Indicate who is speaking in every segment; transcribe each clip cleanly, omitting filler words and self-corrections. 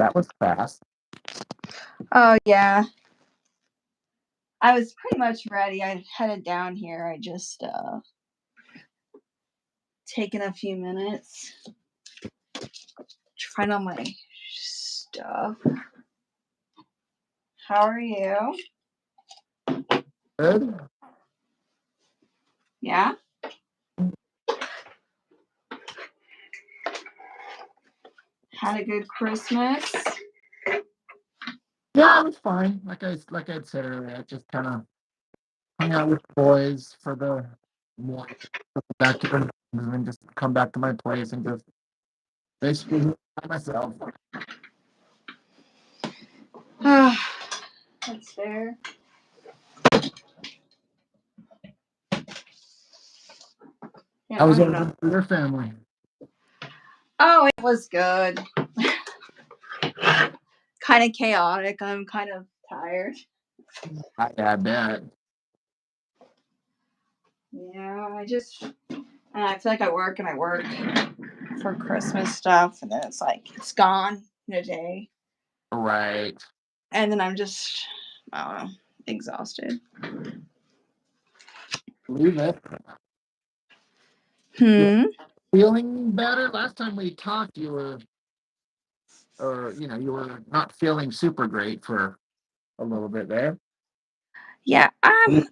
Speaker 1: That was fast.
Speaker 2: Oh, yeah. I was pretty much ready. I headed down here. I just taken a few minutes. Trying on my stuff. How are you?
Speaker 1: Good.
Speaker 2: Yeah? Had a good Christmas?
Speaker 1: Yeah, it was fine. Like I'd said earlier, I just kind of hung out with the boys for the morning, back to the and then just come back to my place and just basically by myself.
Speaker 2: That's fair. Yeah,
Speaker 1: How was
Speaker 2: I don't know.
Speaker 1: everything for your family?
Speaker 2: Oh, it was good. Kind of chaotic. I'm kind of tired.
Speaker 1: I bet.
Speaker 2: Yeah, I feel like I work and I work for Christmas stuff, and then it's like it's gone in a day,
Speaker 1: Right.
Speaker 2: and then I'm just, I don't know, exhausted.
Speaker 1: Believe it. Feeling better? Last time we talked, you were not feeling super great for a little bit there.
Speaker 2: Yeah, I'm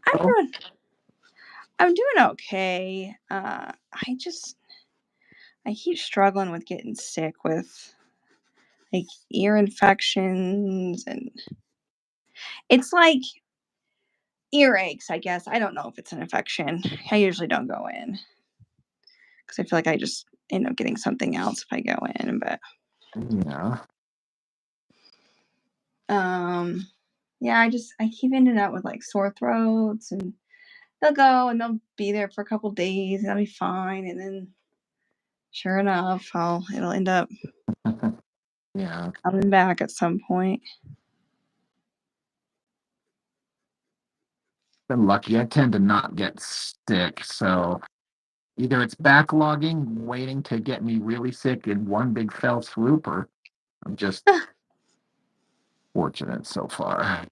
Speaker 2: doing okay. I keep struggling with getting sick with like ear infections, and it's like earaches, I guess. I don't know if it's an infection. I usually don't go in because I feel like I just end up getting something else if I go in. But
Speaker 1: Yeah.
Speaker 2: yeah, I keep ending up with like sore throats, and they'll go and they'll be there for a couple days and I'll be fine, and then sure enough, it'll end up
Speaker 1: Yeah.
Speaker 2: coming back at some point.
Speaker 1: Been lucky. I tend to not get sick, so either it's backlogging, waiting to get me really sick in one big fell swoop, or I'm just fortunate so far.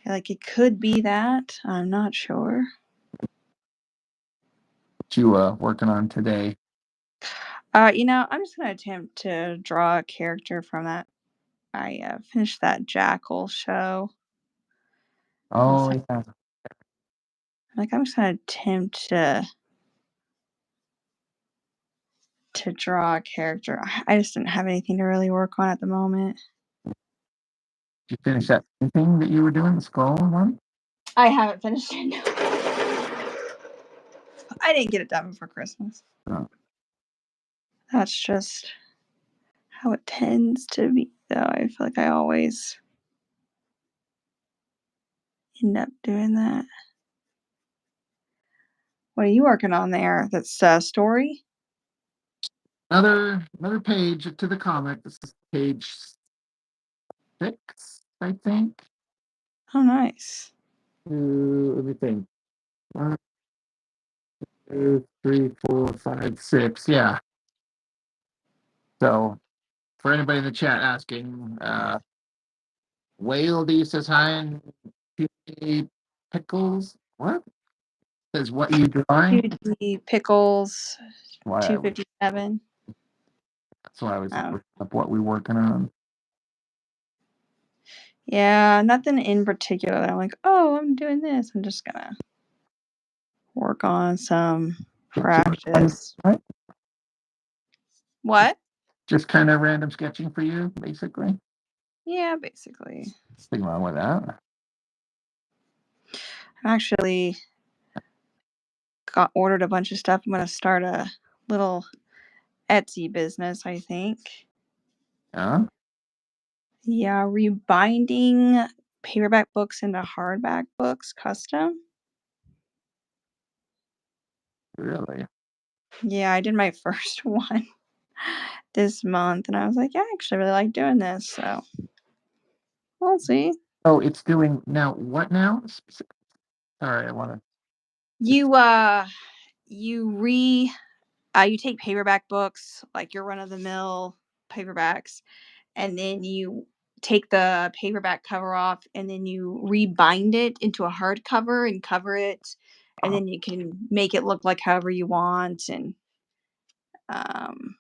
Speaker 2: Like it could be that. I'm not sure.
Speaker 1: What you working on today?
Speaker 2: I'm just gonna attempt to draw a character from that. I finished that Jackal show.
Speaker 1: Oh,
Speaker 2: So,
Speaker 1: yeah.
Speaker 2: like I'm just gonna attempt to draw a character. I just didn't have anything to really work on at the moment.
Speaker 1: Did you finish that thing that you were doing, the skull one?
Speaker 2: I haven't finished it. No. I didn't get it done before Christmas.
Speaker 1: Oh.
Speaker 2: That's just how it tends to be, though. I feel like I always end up doing that. What are you working on there? That's story?
Speaker 1: Another page to the comic. This is page 6, I think.
Speaker 2: Oh, nice.
Speaker 1: Let me think. 1, 2, 3, 4, 5, 6. Yeah. So for anybody in the chat asking, Whale D says hi, and P Pickles. What? Says what you drawing?
Speaker 2: 2D Pickles,
Speaker 1: Why?
Speaker 2: 257.
Speaker 1: That's why I was
Speaker 2: Oh.
Speaker 1: looking up what we're working on.
Speaker 2: Yeah, nothing in particular. I'm like, oh, I'm doing this. I'm just gonna work on some practice.
Speaker 1: Right?
Speaker 2: What?
Speaker 1: Just kind of random sketching for you, basically.
Speaker 2: Yeah, basically.
Speaker 1: Nothing wrong with that.
Speaker 2: I actually got ordered a bunch of stuff. I'm gonna start a little Etsy business, I think.
Speaker 1: Yeah.
Speaker 2: Yeah, rebinding paperback books into hardback books custom.
Speaker 1: Really?
Speaker 2: Yeah, I did my first one this month, and I was like, yeah, I actually really like doing this, so we'll see.
Speaker 1: Oh, it's doing now. What now? Sorry, I want to.
Speaker 2: You take paperback books, like your run of the mill paperbacks, and then you take the paperback cover off, and then you rebind it into a hardcover and cover it, and then you can make it look like however you want. And um,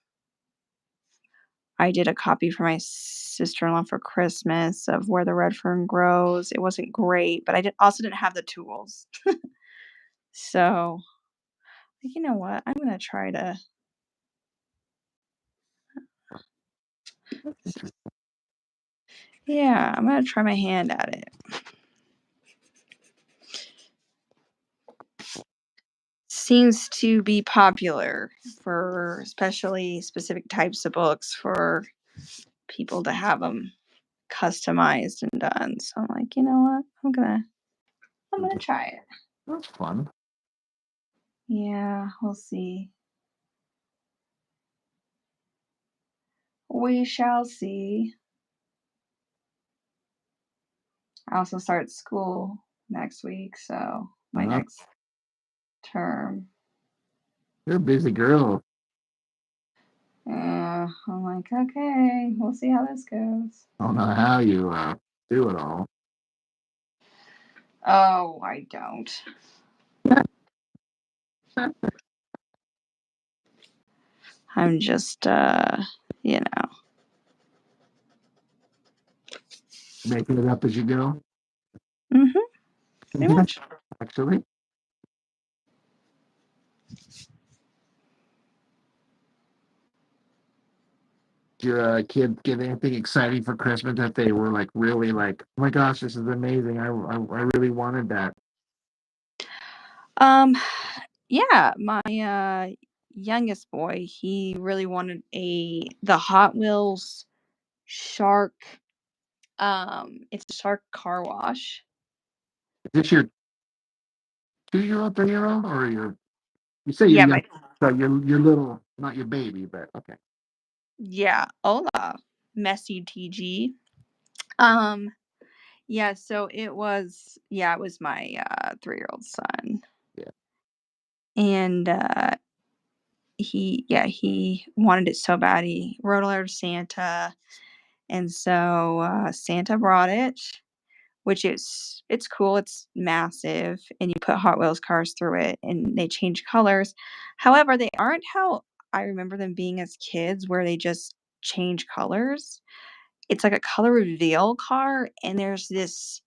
Speaker 2: I did a copy for my sister-in-law for Christmas of Where the Red Fern Grows. It wasn't great, but I also didn't have the tools. So, you know what? I'm gonna try to. Yeah, I'm gonna try my hand at it. Seems to be popular for especially specific types of books for people to have them customized and done. So I'm like, you know what? I'm gonna try it.
Speaker 1: That's fun.
Speaker 2: Yeah, we'll see. We shall see. I also start school next week, so my next term.
Speaker 1: You're a busy girl.
Speaker 2: Yeah, I'm like, okay, we'll see how this goes.
Speaker 1: I don't know how you do it all.
Speaker 2: Oh, I don't. I'm just, you know.
Speaker 1: Making it up as you go.
Speaker 2: Mm-hmm. Pretty much.
Speaker 1: Actually. Did your kid get anything exciting for Christmas that they were like really like, oh my gosh, this is amazing. I really wanted that.
Speaker 2: Um, yeah, my youngest boy, he really wanted the Hot Wheels shark. It's a shark car wash.
Speaker 1: Is this your 2-year-old, 3-year-old, or you say you're
Speaker 2: Yeah,
Speaker 1: young, so you're little, not your baby, but okay.
Speaker 2: hola, messy TG. Um, yeah, so it was my 3-year-old son.
Speaker 1: Yeah.
Speaker 2: And he wanted it so bad. He wrote a letter to Santa, and so Santa brought it, which it's cool. It's massive, and you put Hot Wheels cars through it, and they change colors. However, they aren't how I remember them being as kids, where they just change colors. It's like a color reveal car, and there's this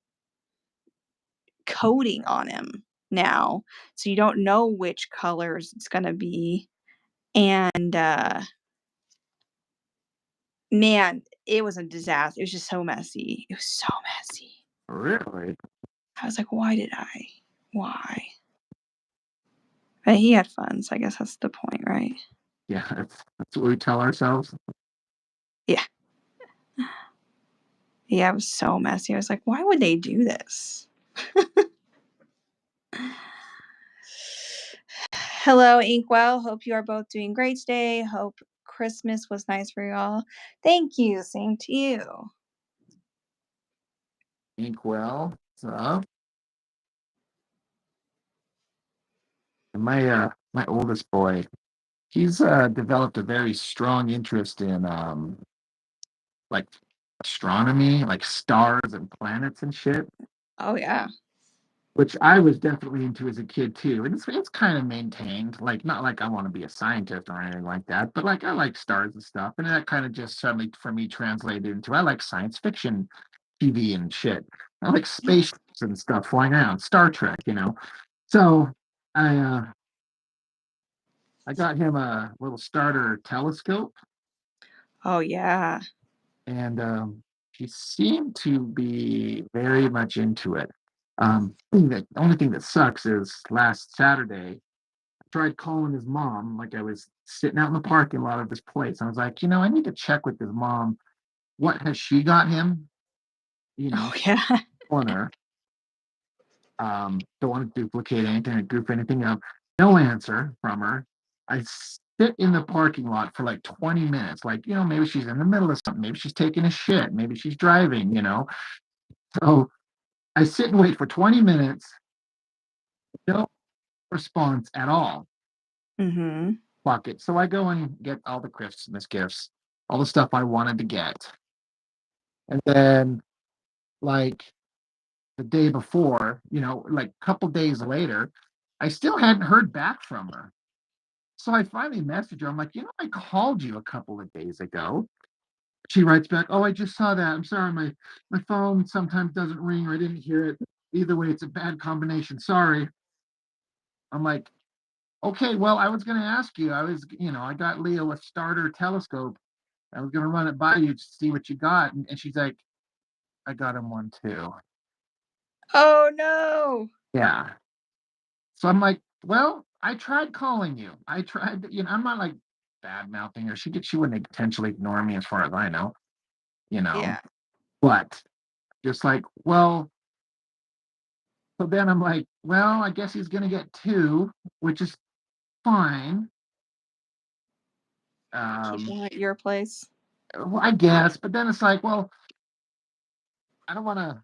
Speaker 2: coating on him now, so you don't know which colors it's gonna be. And man, it was a disaster. It was just so messy. It was so messy.
Speaker 1: Really?
Speaker 2: I was like, why did I? Why? But he had fun, so I guess that's the point, right?
Speaker 1: Yeah, that's what we tell ourselves.
Speaker 2: Yeah. Yeah, it was so messy. I was like, why would they do this? Hello, Inkwell. Hope you are both doing great today. Hope Christmas was nice for you all. Thank you. Same to you.
Speaker 1: Inkwell, what's up? And my oldest boy, he's developed a very strong interest in like astronomy, like stars and planets and shit,
Speaker 2: Oh, yeah.
Speaker 1: which I was definitely into as a kid too. And it's kind of maintained, like not like I want to be a scientist or anything like that, but like I like stars and stuff. And that kind of just suddenly for me translated into I like science fiction TV and shit. I like spaceships and stuff flying around, Star Trek, you know. So I got him a little starter telescope,
Speaker 2: Oh, yeah.
Speaker 1: and he seemed to be very much into it. The only thing that sucks is last Saturday, I tried calling his mom, like I was sitting out in the parking lot of this place. I was like, I need to check with his mom. What has she got him? You
Speaker 2: Oh,
Speaker 1: know,
Speaker 2: yeah.
Speaker 1: on her. Don't want to duplicate anything or goof anything up. No answer from her. I sit in the parking lot for like 20 minutes. Like, maybe she's in the middle of something. Maybe she's taking a shit. Maybe she's driving. So I sit and wait for 20 minutes. No response at all.
Speaker 2: Mm-hmm.
Speaker 1: Fuck it. So I go and get all the Christmas gifts, all the stuff I wanted to get. And then like the day before, like a couple days later, I still hadn't heard back from her. So I finally messaged her. I'm like, I called you a couple of days ago. She writes back, "Oh, I just saw that. I'm sorry, my phone sometimes doesn't ring or I didn't hear it. Either way, it's a bad combination. Sorry." I'm like, "Okay, well, I was going to ask you. I got Leo a starter telescope. I was going to run it by you to see what you got." And she's like, "I got him one too."
Speaker 2: Oh no.
Speaker 1: Yeah. So I'm like, "Well, I tried calling you. I tried, I'm not like bad mouthing her. She wouldn't intentionally ignore me as far as I know, you know,
Speaker 2: Yeah.
Speaker 1: but just like, well, so then I'm like, well, I guess he's gonna get two, which is fine.
Speaker 2: Keep
Speaker 1: Um,
Speaker 2: one at your place.
Speaker 1: well, I guess, but then it's like, well, I don't want to,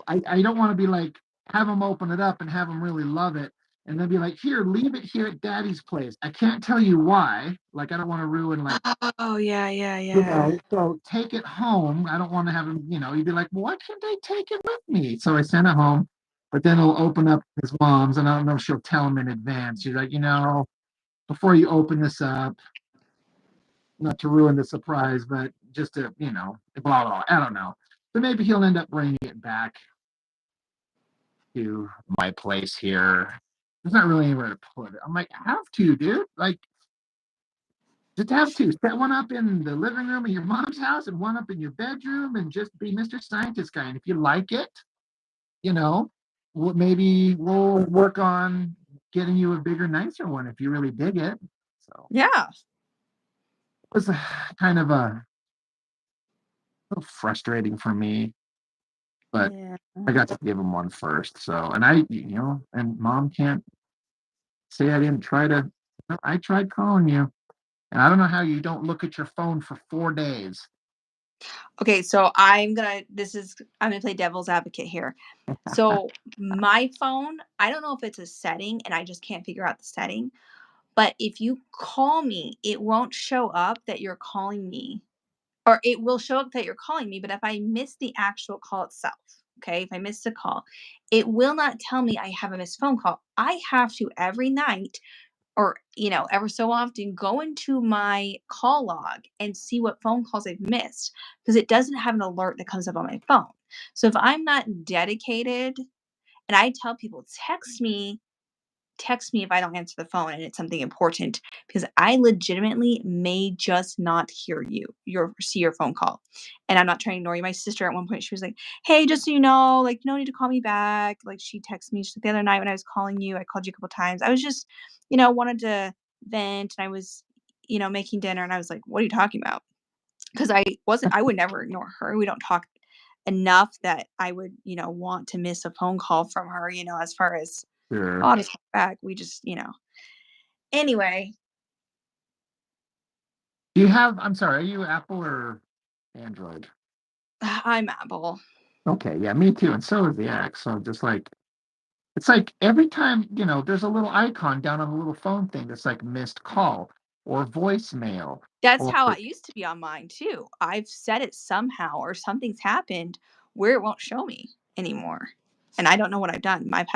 Speaker 1: I don't want to be like have him open it up and have him really love it, and then be like, here, leave it here at Daddy's place. I can't tell you why. Like, I don't want to ruin like.
Speaker 2: Oh yeah, yeah, yeah.
Speaker 1: So take it home. I don't want to have him, he'd be like, well, why can't I take it with me? So I sent it home, but then he'll open up his mom's, and I don't know if she'll tell him in advance. She's like, before you open this up, not to ruin the surprise, but just to, blah, blah, I don't know. But maybe he'll end up bringing it back to my place here. There's not really anywhere to put it. I'm like, have to, dude. Like, just have to set one up in the living room of your mom's house and one up in your bedroom and just be Mr. Scientist guy. And if you like it, you know, maybe we'll work on getting you a bigger, nicer one if you really dig it. So
Speaker 2: Yeah.
Speaker 1: it was kind of a little frustrating for me, but
Speaker 2: Yeah.
Speaker 1: I got to give him one first. So, and and mom can't say I didn't try to. I tried calling you, and I don't know how you don't look at your phone for 4 days.
Speaker 2: Okay, so I'm gonna play devil's advocate here. So my phone, I don't know if it's a setting and I just can't figure out the setting, but if you call me, it won't show up that you're calling me, or it will show up that you're calling me, but if I miss the actual call itself, okay, if I miss the call, it will not tell me I have a missed phone call. I have to every night or ever so often go into my call log and see what phone calls I've missed because it doesn't have an alert that comes up on my phone. So if I'm not dedicated and I tell people text me if I don't answer the phone and it's something important because I legitimately may just not hear see your phone call. And I'm not trying to ignore you. My sister at one point, she was like, "Hey, just so you know, like, you don't need to call me back." Like she texted me the other night when I was calling you. I called you a couple times. I was just, wanted to vent and I was, making dinner and I was like, "What are you talking about?" Because I would never ignore her. We don't talk enough that I would, want to miss a phone call from her, as far as
Speaker 1: Sure.
Speaker 2: oh, to talk back. We just, anyway,
Speaker 1: Do you have? I'm sorry. Are you Apple or Android?
Speaker 2: I'm Apple.
Speaker 1: Okay, yeah, me too. And so is the X. So just like it's like every time, there's a little icon down on the little phone thing that's like missed call or voicemail
Speaker 2: That's
Speaker 1: or
Speaker 2: how I used to be on mine too. I've set it somehow or something's happened where it won't show me anymore. And I don't know what I've done. I've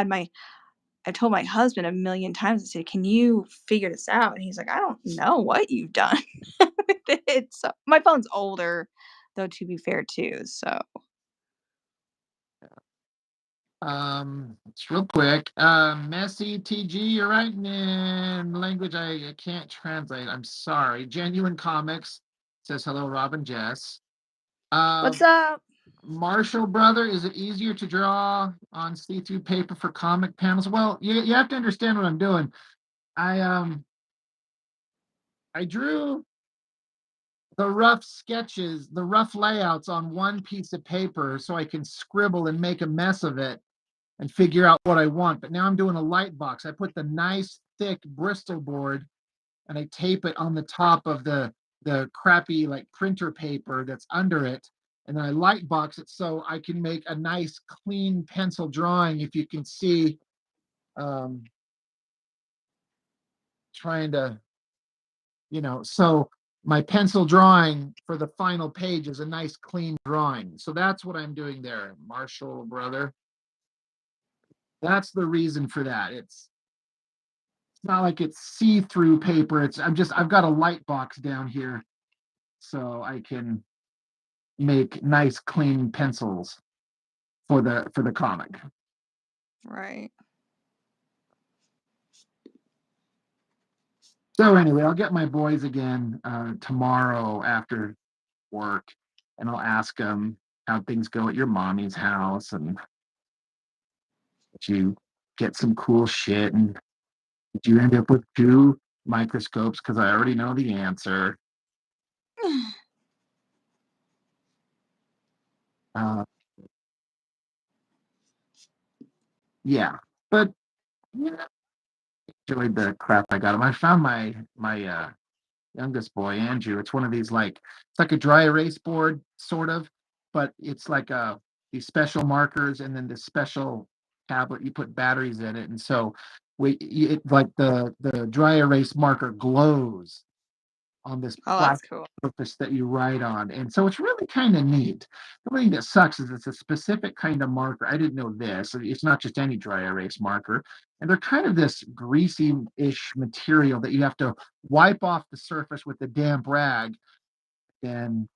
Speaker 2: told my husband a million times. I said, "Can you figure this out?" And he's like, "I don't know what you've done with it." So my phone's older, though, to be fair too. So
Speaker 1: it's real quick. Messy TG, you're writing in language I can't translate. I'm sorry. Genuine Comics says hello, Robin Jess. Uh,
Speaker 2: what's up?
Speaker 1: Marshall brother, is it easier to draw on see-through paper for comic panels? Well, you have to understand what I'm doing. I drew the rough sketches, the rough layouts on one piece of paper so I can scribble and make a mess of it and figure out what I want. But now I'm doing a light box. I put the nice thick Bristol board and I tape it on the top of the crappy like printer paper that's under it. And then I light box it so I can make a nice clean pencil drawing. If you can see, trying to, so my pencil drawing for the final page is a nice clean drawing. So that's what I'm doing there, Marshall brother. That's the reason for that. It's not like it's see-through paper. I've got a light box down here so I can make nice clean pencils for the comic.
Speaker 2: Right.
Speaker 1: So anyway, I'll get my boys again tomorrow after work, and I'll ask them how things go at your mommy's house, and did you get some cool shit, and did you end up with 2 microscopes? Because I already know the answer. Uh, yeah, but yeah, enjoyed the crap I got him. I found my youngest boy, Andrew. It's one of these it's like a dry erase board, sort of, but it's like these special markers and then this special tablet. You put batteries in it, and so like the dry erase marker glows on this
Speaker 2: Oh, that's
Speaker 1: plastic
Speaker 2: cool.
Speaker 1: surface that you write on, and so it's really kind of neat. The only thing that sucks is it's a specific kind of marker. I didn't know this. It's not just any dry erase marker, and they're kind of this greasy-ish material that you have to wipe off the surface with a damp rag, then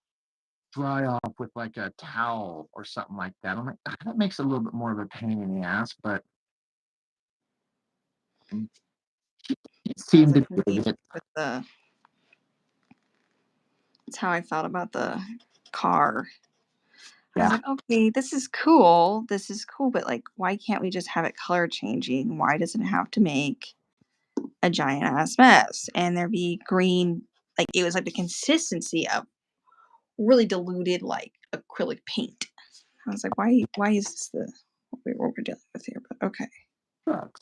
Speaker 1: dry off with like a towel or something like that. I'm like, that makes it a little bit more of a pain in the ass, but it
Speaker 2: Sounds
Speaker 1: seemed
Speaker 2: like
Speaker 1: to
Speaker 2: me
Speaker 1: do it.
Speaker 2: with the. That's how I felt about the car. I was
Speaker 1: Yeah.
Speaker 2: like, okay, this is cool. This is cool, but like, why can't we just have it color changing? Why does it have to make a giant ass mess? And there be green, like it was like the consistency of really diluted like acrylic paint. I was like, why is this what we're dealing with here? But okay.
Speaker 1: Sucks.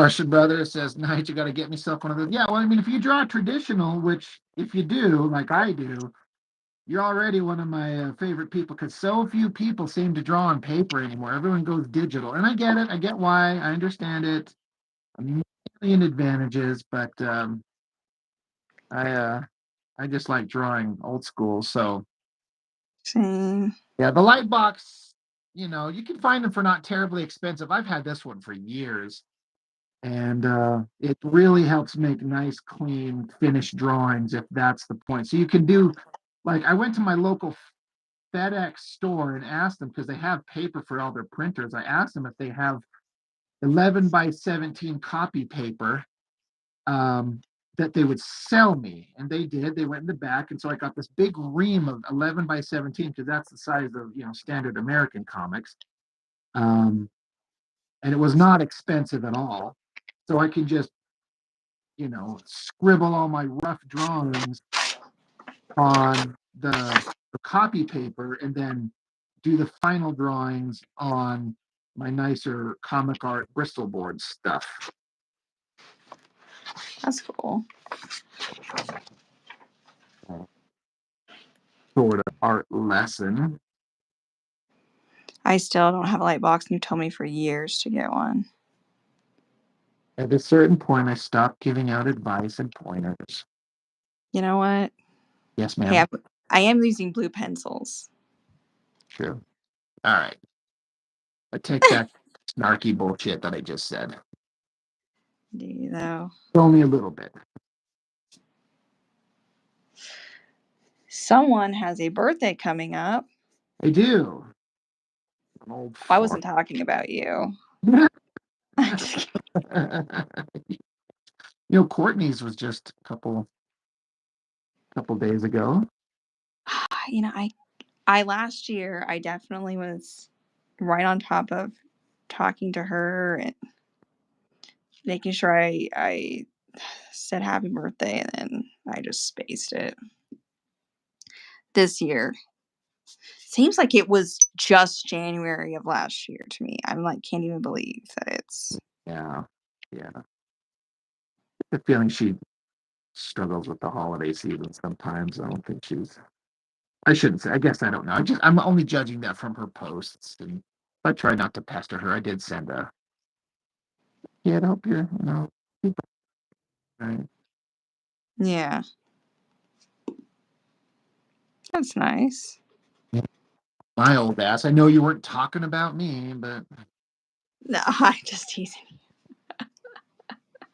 Speaker 1: Russian brother says, Night, you got to get myself one of those. Yeah, well, I mean, if you draw traditional, which if you do, like I do, you're already one of my favorite people because so few people seem to draw on paper anymore. Everyone goes digital. And I get it. I get why. I understand it. A million advantages, but I uh, I just like drawing old school. So,
Speaker 2: Same.
Speaker 1: yeah, the light box, you can find them for not terribly expensive. I've had this one for years. And it really helps make nice, clean, finished drawings if that's the point. So you can do, like, I went to my local FedEx store and asked them because they have paper for all their printers. I asked them if they have 11 by 17 copy paper that they would sell me, and they did. They went in the back, and so I got this big ream of 11 by 17 because that's the size of standard American comics. Um, and it was not expensive at all. So I can just scribble all my rough drawings on the copy paper and then do the final drawings on my nicer comic art Bristol board stuff.
Speaker 2: That's cool.
Speaker 1: Sort of art lesson.
Speaker 2: I still don't have a light box, and you told me for years to get one.
Speaker 1: At a certain point, I stopped giving out advice and pointers.
Speaker 2: You know what?
Speaker 1: Yes,
Speaker 2: Hey,
Speaker 1: ma'am.
Speaker 2: I am using blue pencils.
Speaker 1: True. All right. I take back snarky bullshit that I just said.
Speaker 2: Do you though?
Speaker 1: Only a little bit.
Speaker 2: Someone has a birthday coming up.
Speaker 1: I do. An old
Speaker 2: I
Speaker 1: fart.
Speaker 2: wasn't talking about you.
Speaker 1: Courtney's was just a couple days ago.
Speaker 2: I last year I definitely was right on top of talking to her and making sure I said happy birthday, and then I just spaced it. This year seems like it was just January of last year to me. I'm like, can't even believe that it's.
Speaker 1: Yeah. Yeah. The feeling she struggles with the holiday season sometimes. I don't think I shouldn't say. I guess I don't know. I'm only judging that from her posts, and I try not to pester her. I did send a kid. I hope you're, right.
Speaker 2: Yeah. That's nice.
Speaker 1: My old ass. I know you weren't talking about me, but
Speaker 2: No, I'm just teasing.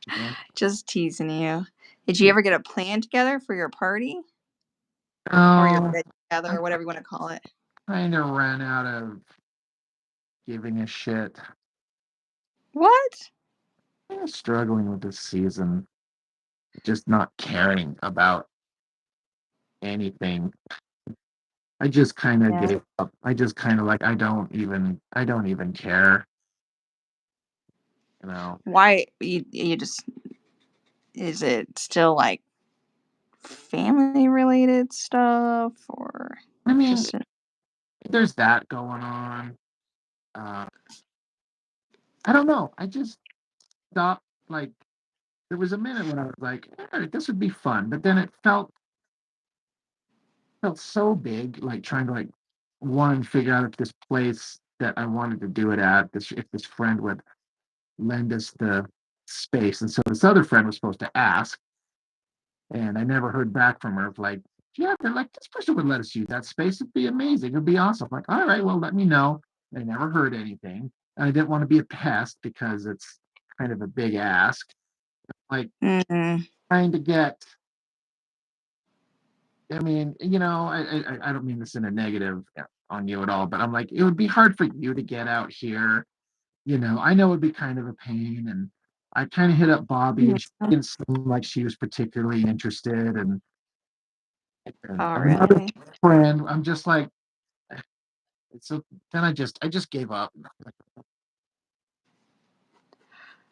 Speaker 1: yeah.
Speaker 2: Just teasing you. Did you ever get a plan together for your party or your
Speaker 1: Oh,
Speaker 2: get together
Speaker 1: I
Speaker 2: or whatever you want to call it?
Speaker 1: kind of ran out of giving a shit.
Speaker 2: What?
Speaker 1: I'm struggling with this season, just not caring about anything. I just kind of
Speaker 2: Yeah.
Speaker 1: gave up. I just kind of like I don't even care, you know.
Speaker 2: Why you just is it still like family related stuff or
Speaker 1: I mean,
Speaker 2: just
Speaker 1: there's that going on. Uh, I don't know. I just stopped. Like there was a minute when I was like, all right, this would be fun, but then it felt so big, like trying to like one figure out if this place that I wanted to do it at, this if this friend would lend us the space. And so this other friend was supposed to ask, and I never heard back from her. Of like, yeah, they're like, this person would let us use that space. It'd be amazing. It'd be awesome. I'm like, all right, well, let me know. I never heard anything. And I didn't want to be a pest because it's kind of a big ask. Like
Speaker 2: mm,
Speaker 1: trying to get, I mean, I don't mean this in a negative on you at all, but I'm like, it would be hard for you to get out here. I know it'd be kind of a pain. And I kind of hit up Bobby, and she
Speaker 2: yeah.
Speaker 1: didn't seem like she was particularly interested. And
Speaker 2: Oh
Speaker 1: another
Speaker 2: really?
Speaker 1: friend, I'm just like, so then I just gave up.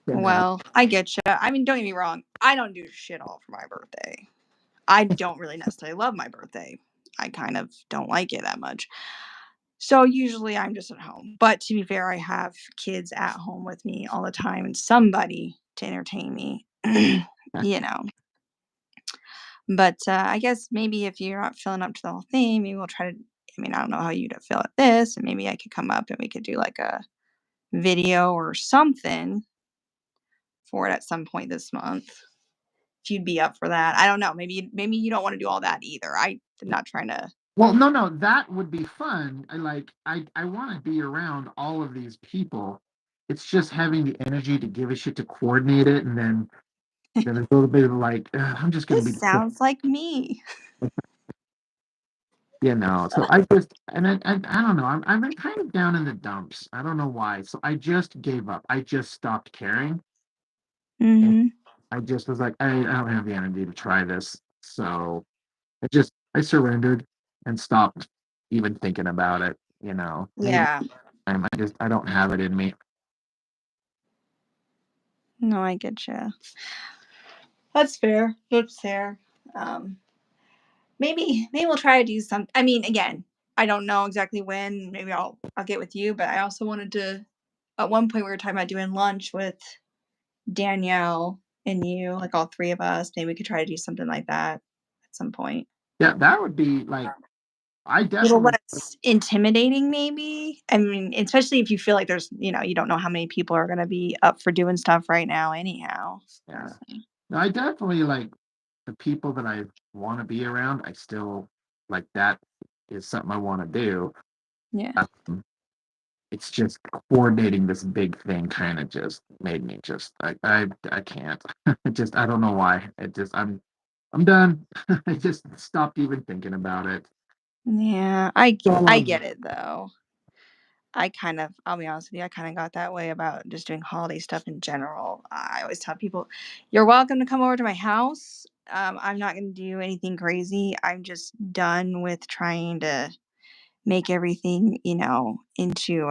Speaker 1: And
Speaker 2: Well, I get you. I mean, don't get me wrong. I don't do shit all for my birthday. I don't really necessarily love my birthday. I kind of don't like it that much. So usually I'm just at home. But to be fair, I have kids at home with me all the time and somebody to entertain me, you know. But I guess maybe if you're not feeling up to the whole thing, maybe we'll try to. I mean, I don't know how you'd feel at this, and maybe I could come up and we could do like a video or something for it at some point this month. If you'd be up for that, I don't know. Maybe you don't want to do all that either. I'm not trying to.
Speaker 1: well, no, that would be fun. I want to be around all of these people. It's just having the energy to give a shit to coordinate it, and then a little bit of like, I'm just gonna
Speaker 2: This
Speaker 1: be,
Speaker 2: sounds like me.
Speaker 1: So I just and I don't know. I've been kind of down in the dumps. I don't know why. So I just gave up. I just stopped caring. And
Speaker 2: Hmm.
Speaker 1: I just was like, I don't have the energy to try this. So I surrendered and stopped even thinking about it. Maybe
Speaker 2: Yeah.
Speaker 1: I don't have it in me.
Speaker 2: No, I get you. That's fair. That's fair. Um, maybe we'll try to do some. I mean, again, I don't know exactly when. Maybe I'll get with you. But I also wanted to. At one point, we were talking about doing lunch with Danielle and you, like all three of us. Maybe we could try to do something like that at some point.
Speaker 1: Yeah, that would be like I
Speaker 2: A little
Speaker 1: definitely.
Speaker 2: less intimidating, maybe. I mean, especially if you feel like there's, you don't know how many people are going to be up for doing stuff right now, anyhow.
Speaker 1: Yeah.
Speaker 2: So,
Speaker 1: No, I definitely like the people that I want to be around. I still like that is something I want to do.
Speaker 2: yeah.
Speaker 1: Um, it's just coordinating this big thing kind of just made me just I can't. I don't know why. I'm done. I just stopped even thinking about it.
Speaker 2: Yeah,
Speaker 1: So,
Speaker 2: I get it though. I'll be honest with you, I kind of got that way about just doing holiday stuff in general. I always tell people, you're welcome to come over to my house. I'm not going to do anything crazy. I'm just done with trying to make everything, into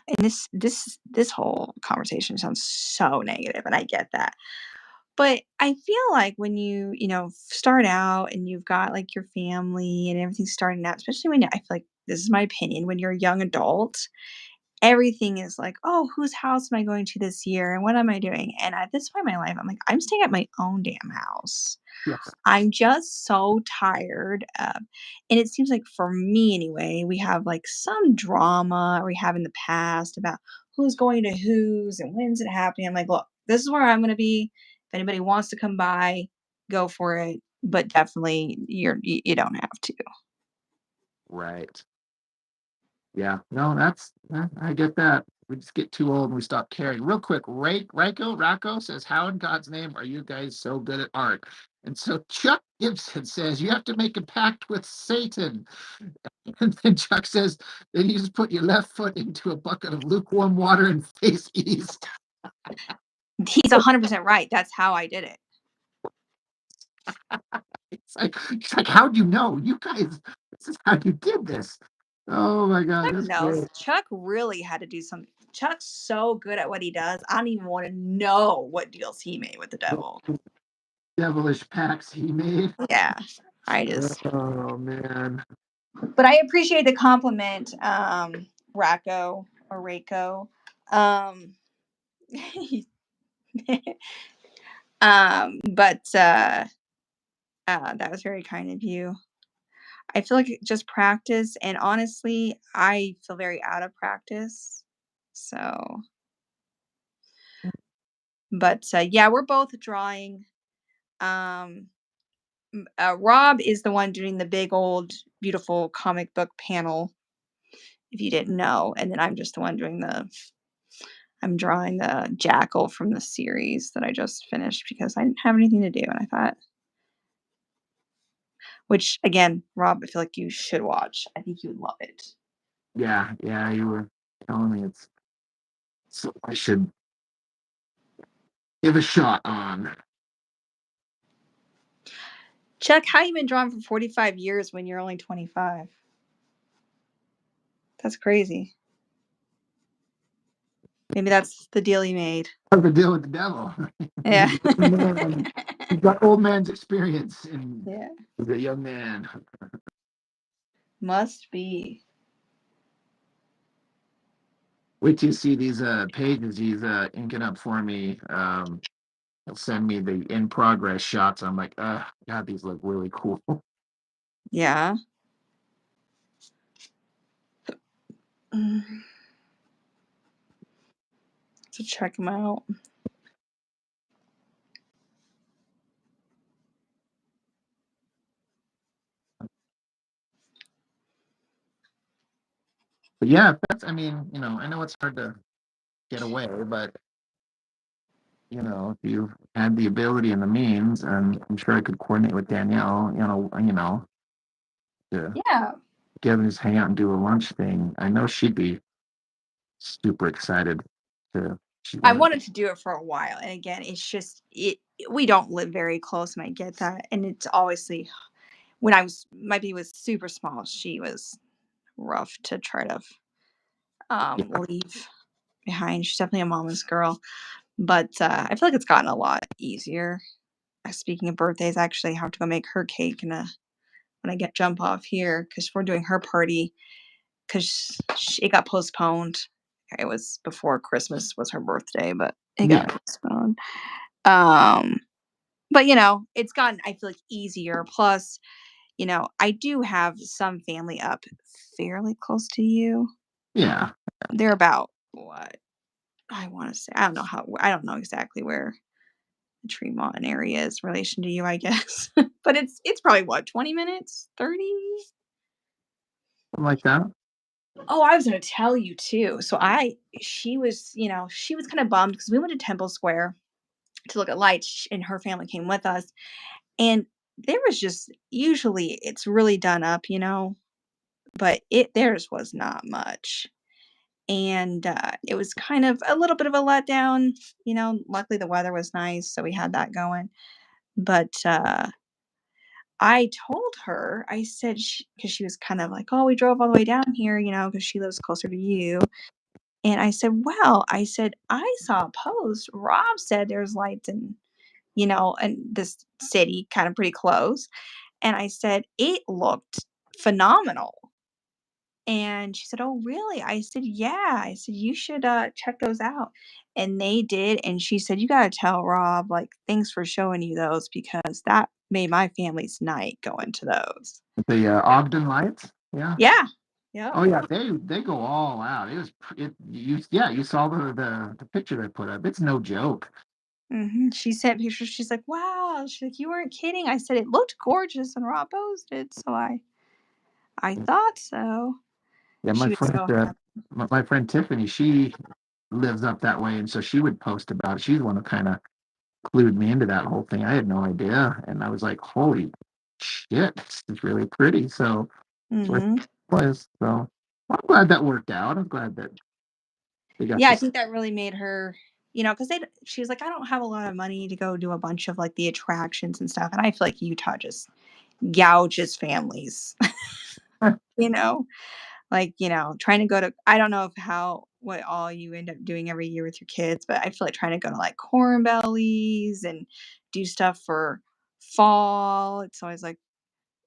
Speaker 2: and this whole conversation sounds so negative, and I get that. But I feel like when you start out and you've got like your family and everything's starting out, especially when I feel like this is my opinion, when you're a young adult, everything is like, oh, whose house am I going to this year? And what am I doing? And at this point in my life, I'm like, I'm staying at my own damn house.
Speaker 1: yes,
Speaker 2: I'm just so tired of, and it seems like for me anyway, we have like some drama we have in the past about who's going to whose and when's it happening. I'm like, look, this is where I'm going to be. If anybody wants to come by, go for it. but definitely you don't have to.
Speaker 1: Right. Yeah. No, I get that. We just get too old and we stop caring. Real quick, Racco says, "How in God's name are you guys so good at art?" And so Chuck Gibson says, "You have to make a pact with Satan." And then Chuck says, "Then you just put your left foot into a bucket of lukewarm water and face east."
Speaker 2: He's 100% right. That's how I did it.
Speaker 1: It's like, how'd you know? You guys, this is how you did this. Oh my God,
Speaker 2: Chuck
Speaker 1: that's
Speaker 2: knows.
Speaker 1: great.
Speaker 2: Chuck really had to do something. Chuck's so good at what he does. I don't even want to know what deals he made with the devil.
Speaker 1: Devilish pacts he made.
Speaker 2: Yeah, I just.
Speaker 1: Oh man.
Speaker 2: But I appreciate the compliment, Racco or Rako. Um, but that was very kind of you. I feel like just practice, and honestly, I feel very out of practice. So, but yeah, we're both drawing. Um, Rob is the one doing the big old beautiful comic book panel. If you didn't know, and then I'm just the one doing the. I'm drawing the jackal from the series that I just finished because I didn't have anything to do, and I thought, which again, Rob, I feel like you should watch. I think you would love it.
Speaker 1: Yeah, yeah, you were telling me it's so I should give a shot on.
Speaker 2: Chuck, how you been drawing for 45 years when you're only 25? That's crazy. Maybe that's the deal you made.
Speaker 1: Have to deal with the devil.
Speaker 2: Yeah.
Speaker 1: He's got old man's experience and
Speaker 2: Yeah.
Speaker 1: he's a young man.
Speaker 2: Must be.
Speaker 1: Wait till you see these pages he's inking up for me. He'll send me the in progress shots. I'm like, God, these look really cool.
Speaker 2: Yeah. So check them out.
Speaker 1: But yeah, that's I mean, I know it's hard to get away, but if you had the ability and the means, and I'm sure I could coordinate with Danielle, to
Speaker 2: Yeah.
Speaker 1: get and just hang out and do a lunch thing. I know she'd be super excited to. She
Speaker 2: I
Speaker 1: wanted.
Speaker 2: wanted to do it for a while. And again, it's just we don't live very close, and I get that. And it's obviously when my baby was super small, she was rough to try to
Speaker 1: Yeah,
Speaker 2: leave behind. She's definitely a mama's girl. But I feel like it's gotten a lot easier. Speaking of birthdays, I actually have to go make her cake when I get jump off here because we're doing her party because it got postponed. It was before Christmas was her birthday, but it
Speaker 1: yeah,
Speaker 2: got postponed. Um, but it's gotten I feel like easier. Plus, I do have some family up fairly close to you.
Speaker 1: yeah.
Speaker 2: They're about what I want to say. I don't know exactly where the Tremont area is in relation to you, I guess. But it's probably what 20 minutes, 30.
Speaker 1: Something like that.
Speaker 2: Oh, I was gonna tell you too. So she was kind of bummed because we went to Temple Square to look at lights, and her family came with us. And there was just usually it's really done up, but theirs was not much. And it was kind of a little bit of a letdown. Luckily the weather was nice, so we had that going. But I told her, I said, because she was kind of like, oh, we drove all the way down here, because she lives closer to you. And I said, well, I saw a post. Rob said there's lights in this city, kind of pretty close. And I said, it looked phenomenal. And she said, oh, really? I said, yeah. I said, you should check those out. And they did. And she said, you got to tell Rob, like, thanks for showing you those because that made my family's night going to those.
Speaker 1: The Ogden lights. Yeah.
Speaker 2: Yeah. Yep.
Speaker 1: Oh yeah, they go all out. It was it you yeah, you saw the picture they put up. It's no joke.
Speaker 2: She sent pictures. She's like, "Wow." She's like, "You weren't kidding." I said, "It looked gorgeous when Rob posted, so I thought so."
Speaker 1: Yeah,
Speaker 2: She was so happy.
Speaker 1: my friend Tiffany, she lives up that way, and so she would post about it. She's the one who kind of clued me into that whole thing. I had no idea, and I was like, "Holy shit, this is really pretty." So that's where it
Speaker 2: Mhm.
Speaker 1: was. So I'm glad that worked out. I'm glad that they got
Speaker 2: Yeah, I
Speaker 1: this.
Speaker 2: think that really made her, because she was like, "I don't have a lot of money to go do a bunch of, like, the attractions and stuff," and I feel like Utah just gouges families, you know? Like, trying to go to I don't know if how what all you end up doing every year with your kids, but I feel like trying to go to, like, corn bellies and do stuff for fall, it's always, like,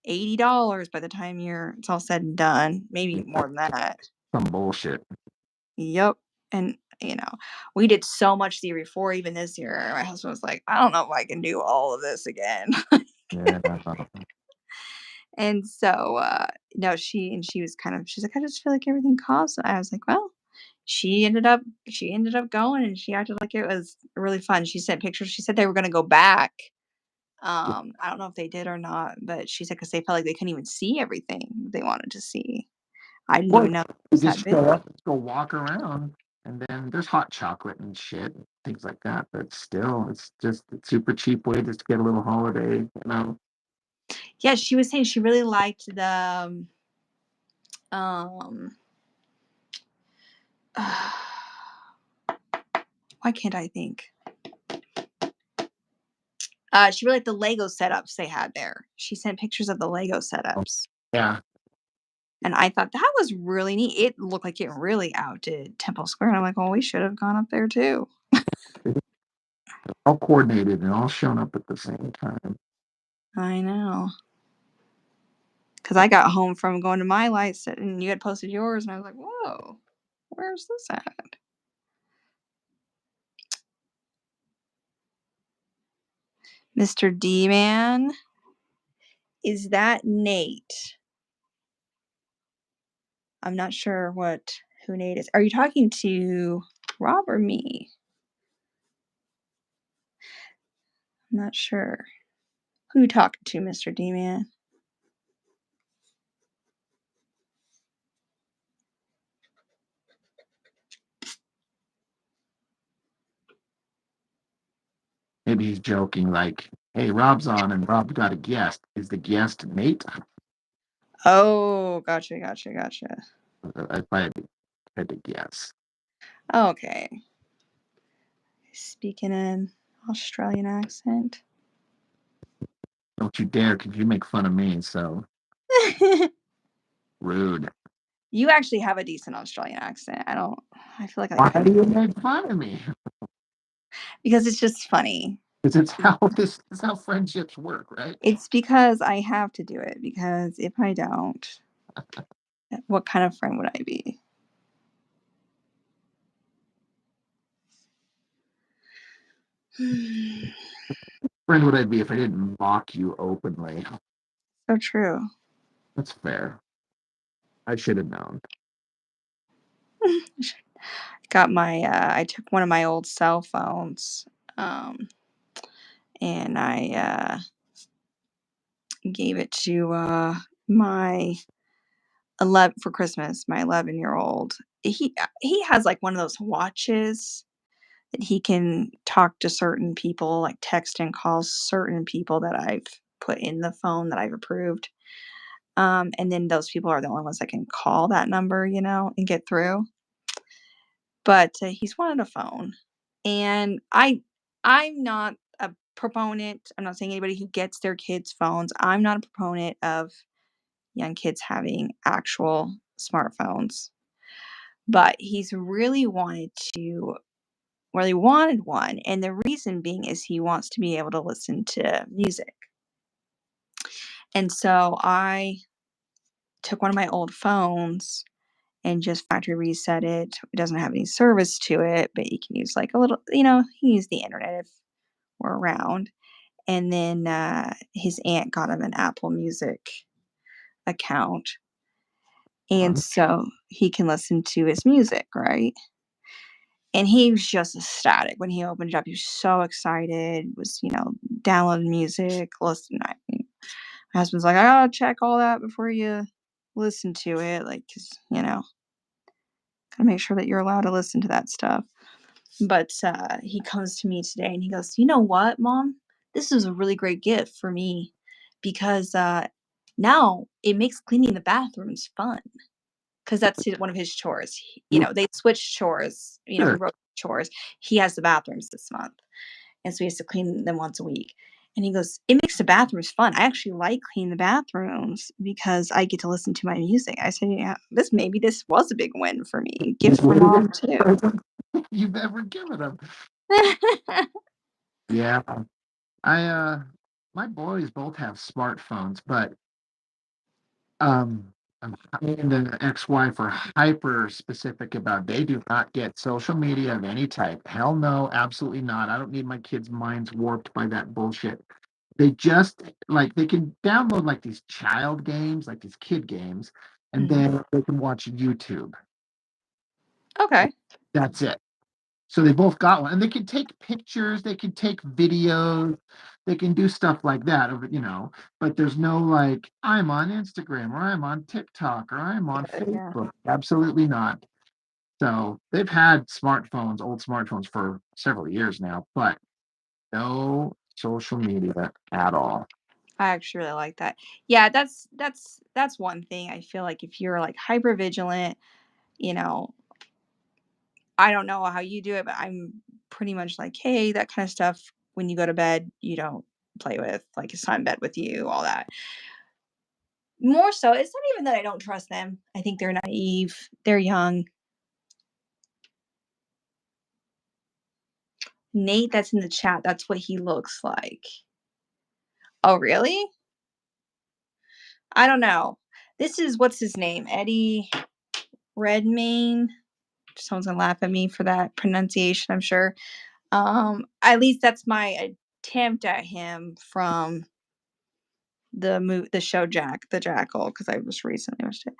Speaker 2: $80 by the time it's all said and done, maybe more than that.
Speaker 1: Some bullshit.
Speaker 2: Yep, and, we did so much the year before, even this year, my husband was like, "I don't know if I can do all of this again."
Speaker 1: Yeah.
Speaker 2: And so, no, she was she's like, "I just feel like everything costs." I was like, "Well," she ended up going, and she acted like it was really fun. She sent pictures. She said they were gonna go back. I don't know if they did or not, but she said because they felt like they couldn't even see everything they wanted to see. I didn't
Speaker 1: Well,
Speaker 2: even know it
Speaker 1: you
Speaker 2: was that
Speaker 1: just
Speaker 2: big.
Speaker 1: show up, just go walk around, and then there's hot chocolate and shit, things like that. But still, it's just a super cheap way just to get a little holiday, you know.
Speaker 2: Yeah, she was saying she really liked the, um why can't I think? She really liked the Lego setups they had there. She sent pictures of the Lego
Speaker 1: Oh,
Speaker 2: setups,
Speaker 1: yeah,
Speaker 2: and I thought that was really neat. It looked like it really outdid Temple Square, and I'm like, "Well, we should have gone up there too."
Speaker 1: it's all coordinated and all shown up at the same time.
Speaker 2: I know, because I got home from going to my lights, and you had posted yours, and I was like, "Whoa, where's this at?" Mr. D Man, is that Nate? I'm not sure who Nate is. Are you talking to Rob or me? I'm not sure. Who you talking to, Mr. D Man?
Speaker 1: Maybe he's joking, like, "Hey, Rob's on, and Rob got a guest. Is the guest Nate?"
Speaker 2: Oh, gotcha, gotcha, gotcha.
Speaker 1: If I had to guess,
Speaker 2: Okay. Speaking an Australian accent.
Speaker 1: don't you dare, because you make fun of me. So rude.
Speaker 2: You actually have a decent Australian accent. I feel like
Speaker 1: Why
Speaker 2: I
Speaker 1: do you make fun of me?
Speaker 2: because it's just funny.
Speaker 1: Because it's how this is how friendships work, right?
Speaker 2: It's because I have to do it because if I don't, what kind of friend would I be?
Speaker 1: Friend would I be if I didn't mock you openly?
Speaker 2: So true.
Speaker 1: That's fair. I should have known.
Speaker 2: I took one of my old cell phones, um, and I gave it to my 11 for Christmas, my 11-year-old. He has like one of those watches that he can talk to certain people, like text and call certain people that I've put in the phone that I've approved. And then those people are the only ones that can call that number, and get through. But he's wanted a phone, and I'm not a proponent. I'm not saying anybody who gets their kids phones. I'm not a proponent of young kids having actual smartphones, but he's really wanted one, and the reason being is he wants to be able to listen to music. And so I took one of my old phones and just factory reset it. It doesn't have any service to it, but you can use like a little, you can use the internet if we're around. And then his aunt got him an Apple Music account. And
Speaker 1: Fun.
Speaker 2: so he can listen to his music, right? And he was just ecstatic when he opened it up. He was so excited, was, downloading music, listening. My husband's like, I gotta check all that before you listen to it. Like, cause, gotta make sure that you're allowed to listen to that stuff. But he comes to me today and he goes, you know what, Mom? This is a really great gift for me because now it makes cleaning the bathrooms fun. Because that's one of his chores. They switched chores. We
Speaker 1: Sure.
Speaker 2: wrote chores. He has the bathrooms this month. And so he has to clean them once a week. And he goes, it makes the bathrooms fun. I actually like cleaning the bathrooms because I get to listen to my music. I said, yeah, this was a big win for me. Gift for Mom too.
Speaker 1: You've ever given them. Yeah. My boys both have smartphones, but me and the ex-wife are hyper specific about they do not get social media of any type. Hell no, absolutely not. I don't need my kids' minds warped by that bullshit. They just like they can download like these child games, like these kid games, and then they can watch YouTube.
Speaker 2: Okay.
Speaker 1: That's it. So they both got one, and they can take pictures, they can take videos, they can do stuff like that. But there's no like I'm on Instagram or I'm on TikTok or I'm on
Speaker 2: Yeah.
Speaker 1: Facebook. Absolutely not. So they've had smartphones, old smartphones for several years now, but no social media at all.
Speaker 2: I actually really like that. Yeah, that's one thing. I feel like if you're like hyper vigilant, you know, I don't know how you do it, but I'm pretty much like, hey, that kind of stuff when you go to bed, you don't play with. Like it's not in bed with you, all that. More so, it's not even that I don't trust them. I think they're naive. They're young. Nate, that's in the chat. That's what he looks like. Oh, really? I don't know. This is what's his name? Eddie Redmayne. Someone's gonna laugh at me for that pronunciation, I'm sure. At least that's my attempt at him from the show the Jackal, because I just recently watched it.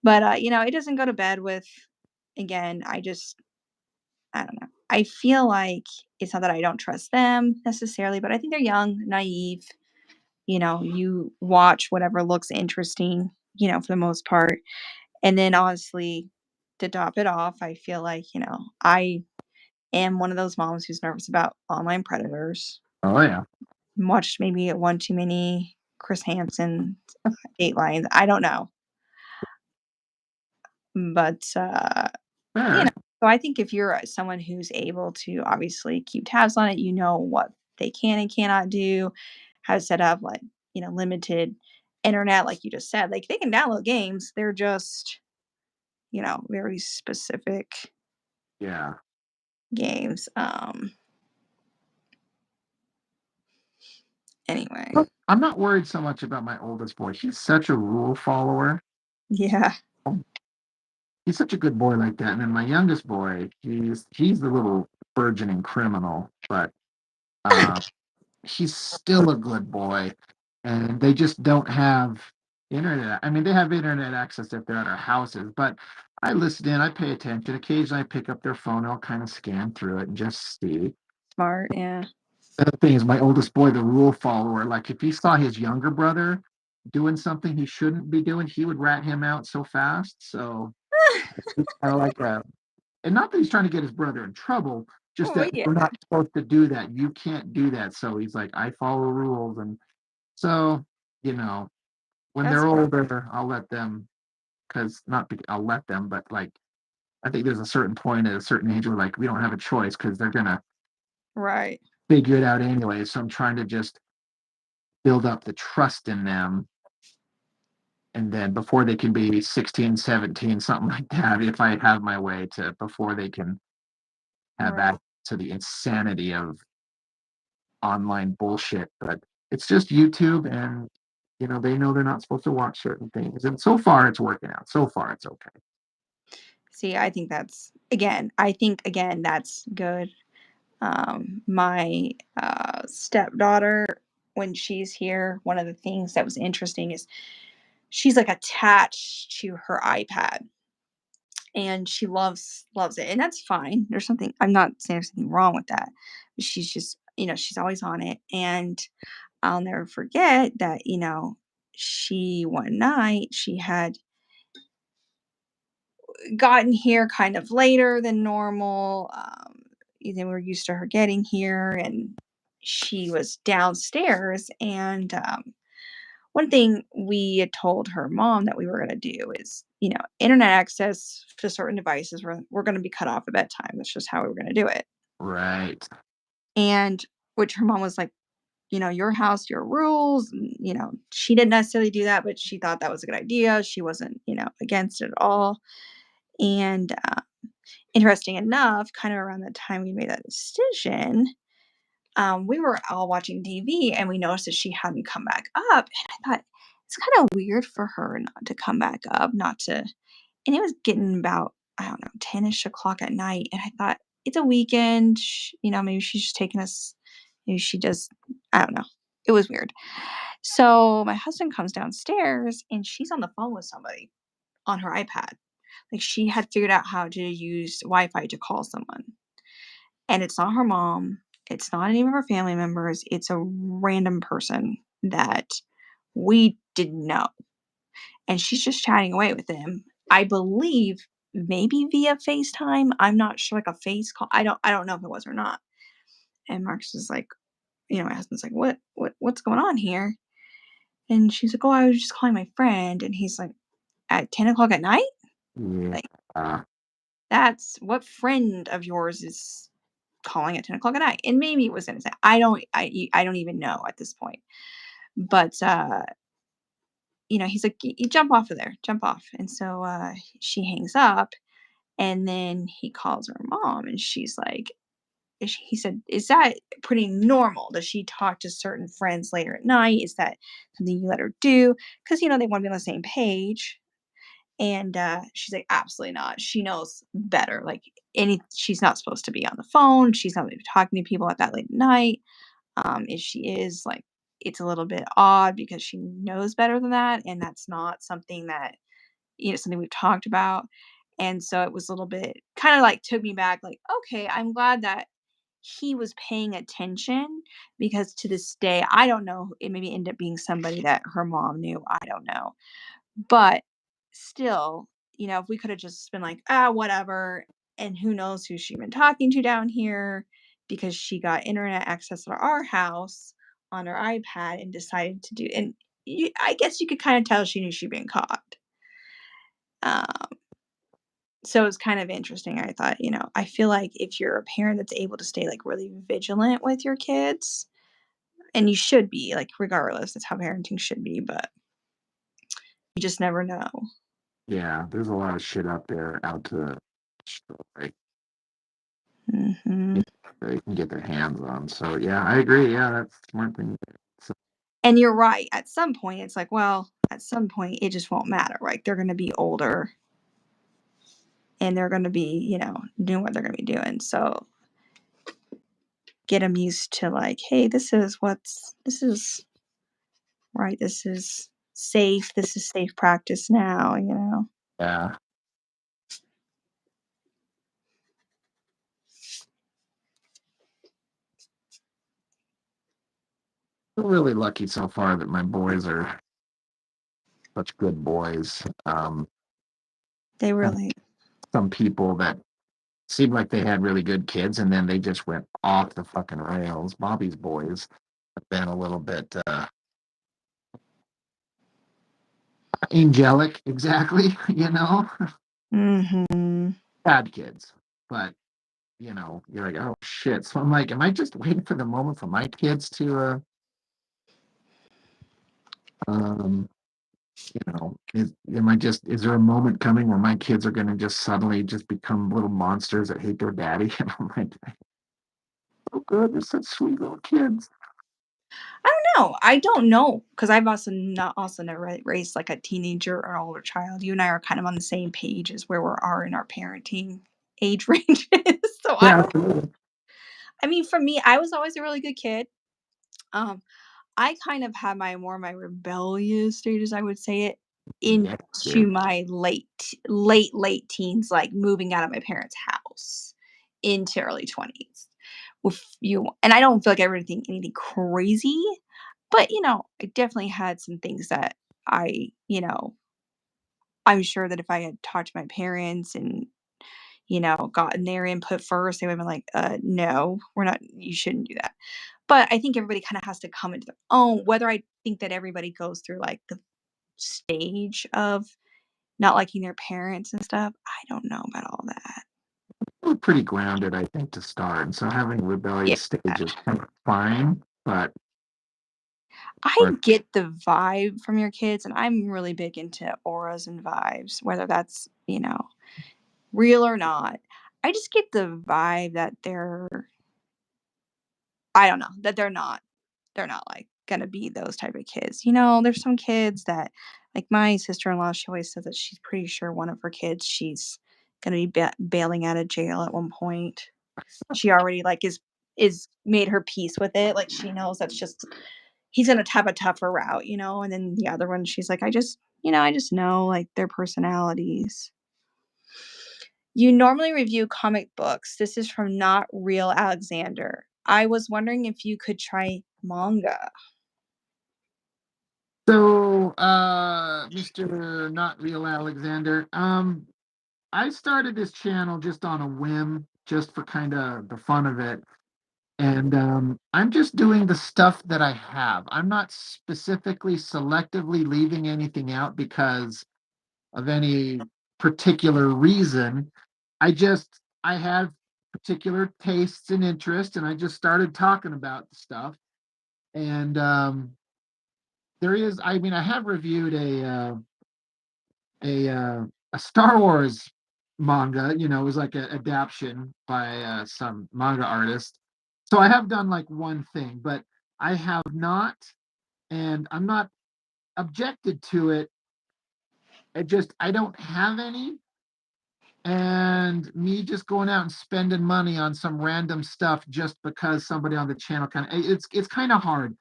Speaker 2: But it doesn't go to bed with. Again, I don't know. I feel like it's not that I don't trust them necessarily, but I think they're young, naive. You watch whatever looks interesting, for the most part. And then honestly, to top it off, I feel like, I am one of those moms who's nervous about online predators.
Speaker 1: Oh yeah.
Speaker 2: Watched maybe one too many Chris Hansen Datelines. I don't know. But
Speaker 1: Fair.
Speaker 2: so I think if you're someone who's able to obviously keep tabs on it, you know what they can and cannot do, how to set up like, limited internet, like you just said. Like they can download games. They're just, very specific
Speaker 1: Yeah.
Speaker 2: games. Anyway.
Speaker 1: I'm not worried so much about my oldest boy. He's such a rule follower.
Speaker 2: Yeah.
Speaker 1: He's such a good boy like that. And then my youngest boy, he's the little burgeoning criminal, but uh, he's still a good boy. And they just don't have internet. I mean, they have internet access if they're at our houses, but I listen in, I pay attention. Occasionally, I pick up their phone, I'll kind of scan through it and just see.
Speaker 2: Smart. Yeah.
Speaker 1: The thing is, my oldest boy, the rule follower, like if he saw his younger brother doing something he shouldn't be doing, he would rat him out so fast. So it's kind of like a, and not that he's trying to get his brother in trouble, just
Speaker 2: Oh,
Speaker 1: that
Speaker 2: yeah.
Speaker 1: we're not supposed to do that. You can't do that. So he's like, I follow rules. And so, you know, when
Speaker 2: That's
Speaker 1: they're older, I'll let them, because not, I'll let them, but like, I think there's a certain point at a certain age where like we don't have a choice because they're going to
Speaker 2: right.
Speaker 1: figure it out anyway. So I'm trying to just build up the trust in them. And then before they can be 16, 17, something like that, if I have my way to before they can have
Speaker 2: Right.
Speaker 1: access to the insanity of online bullshit. But it's just YouTube, and they know they're not supposed to watch certain things. And so far it's working out. So far it's okay.
Speaker 2: See, I think that's good. My stepdaughter, when she's here, one of the things that was interesting is she's like attached to her iPad. and she loves it, and that's fine. I'm not saying there's something wrong with that. But she's just, she's always on it, and I'll never forget that, she one night she had gotten here kind of later than normal. We're used to her getting here, and she was downstairs. And one thing we had told her mom that we were going to do is, internet access to certain devices we're going to be cut off at bedtime. That's just how we were going to do it.
Speaker 1: Right.
Speaker 2: And which her mom was like, your house, your rules. And, she didn't necessarily do that, but she thought that was a good idea. She wasn't, against it at all. And interesting enough, kind of around the time we made that decision, we were all watching TV and we noticed that she hadn't come back up. And I thought, it's kind of weird for her not to come back up, not to. And it was getting about, I don't know, 10-ish o'clock at night. And I thought, it's a weekend. Maybe she's just taking us. Maybe she just, I don't know. It was weird. So my husband comes downstairs and she's on the phone with somebody on her iPad. Like she had figured out how to use Wi-Fi to call someone. And it's not her mom. It's not any of her family members. It's a random person that we didn't know. And she's just chatting away with him. I believe maybe via FaceTime. I'm not sure, like a face call. I don't know if it was or not. And Mark's is like, my husband's like, what's going on here? And she's like, oh, I was just calling my friend. And he's like, at 10 o'clock at night?
Speaker 1: Yeah.
Speaker 2: Like, that's what friend of yours is calling at 10 o'clock at night? And maybe it was innocent. I don't even know at this point. But, he's like, you jump off of there, jump off. And so she hangs up and then he calls her mom and she's like, he said, is that pretty normal? Does she talk to certain friends later at night? Is that something you let her do? Because, they want to be on the same page. And she's like, absolutely not. She knows better. Like she's not supposed to be on the phone. She's not going to be talking to people at that late at night. If she is, like, it's a little bit odd because she knows better than that. And that's not something that, something we've talked about. And so it was a little bit kind of like took me back, like, okay, I'm glad that he was paying attention because to this day, I don't know, it maybe ended up being somebody that her mom knew. I don't know. But still, if we could have just been like, whatever, and who knows who she'd been talking to down here because she got internet access to our house on her iPad and decided to do, and I guess you could kind of tell she knew she'd been caught. So it's kind of interesting. I thought, I feel like if you're a parent that's able to stay like really vigilant with your kids, and you should be, like, regardless, that's how parenting should be, but you just never know.
Speaker 1: Yeah, there's a lot of shit out there out to destroy.
Speaker 2: Hmm.
Speaker 1: They can get their hands on. So yeah, I agree. Yeah, that's a smart thing. So,
Speaker 2: And you're right. At some point, it's like, well, at some point, it just won't matter, right? They're going to be older and they're going to be, doing what they're going to be doing. So get them used to, like, hey, this is right. This is safe. This is safe practice now.
Speaker 1: yeah, I'm really lucky so far that my boys are such good boys.
Speaker 2: They
Speaker 1: And
Speaker 2: really,
Speaker 1: some people that seemed like they had really good kids, and then they just went off the fucking rails. Bobby's boys have been a little bit angelic, exactly.
Speaker 2: hmm
Speaker 1: Bad kids, but you're like, oh shit. So I'm like, am I just waiting for the moment for my kids to, um, is there a moment coming where my kids are going to just suddenly just become little monsters that hate their daddy? And I'm like, oh good, they're such sweet little kids.
Speaker 2: I don't know. I don't know because I've also never raised like a teenager or an older child. You and I are kind of on the same page as where we are in our parenting age ranges. So I
Speaker 1: Yeah,
Speaker 2: don't.
Speaker 1: absolutely.
Speaker 2: I mean, for me, I was always a really good kid. Um, I kind of had my rebellious stages, I would say it,
Speaker 1: Yeah,
Speaker 2: into my late teens, like moving out of my parents' house into early 20s. With you and I don't feel like I ever did anything crazy, but, I definitely had some things that I'm sure that if I had talked to my parents and, gotten their input first, they would have been like, no, we're not, you shouldn't do that." But I think everybody kind of has to come into their own, whether I think that everybody goes through like the stage of not liking their parents and stuff. I don't know about all that.
Speaker 1: we're pretty grounded, I think, to start. And so having
Speaker 2: Yeah.
Speaker 1: rebellious stages kind of fine,
Speaker 2: I
Speaker 1: but
Speaker 2: get the vibe from your kids, and I'm really big into auras and vibes, whether that's, real or not. I just get the vibe that I don't know, that they're not like gonna be those type of kids. There's some kids that, like my sister-in-law, she always says that she's pretty sure one of her kids, she's gonna be bailing out of jail at one point. She already like is made her peace with it. Like she knows that's just he's gonna have a tougher route. And then the other one, she's like, I just know like their personalities. You normally review comic books. This is from Not Real Alexander. I was wondering if you could try manga.
Speaker 1: so Mr. Not Real Alexander, I started this channel just on a whim, just for kind of the fun of it. And I'm just doing the stuff that I have. I'm not specifically selectively leaving anything out because of any particular reason. I have particular tastes and interests, and I just started talking about the stuff. And I mean, I have reviewed a uh, a Star Wars manga. It was like an adaptation by some manga artist. So I have done like one thing, but I have not, and I'm not objected to it. I don't have any, and me just going out and spending money on some random stuff just because somebody on the channel it's kind of hard.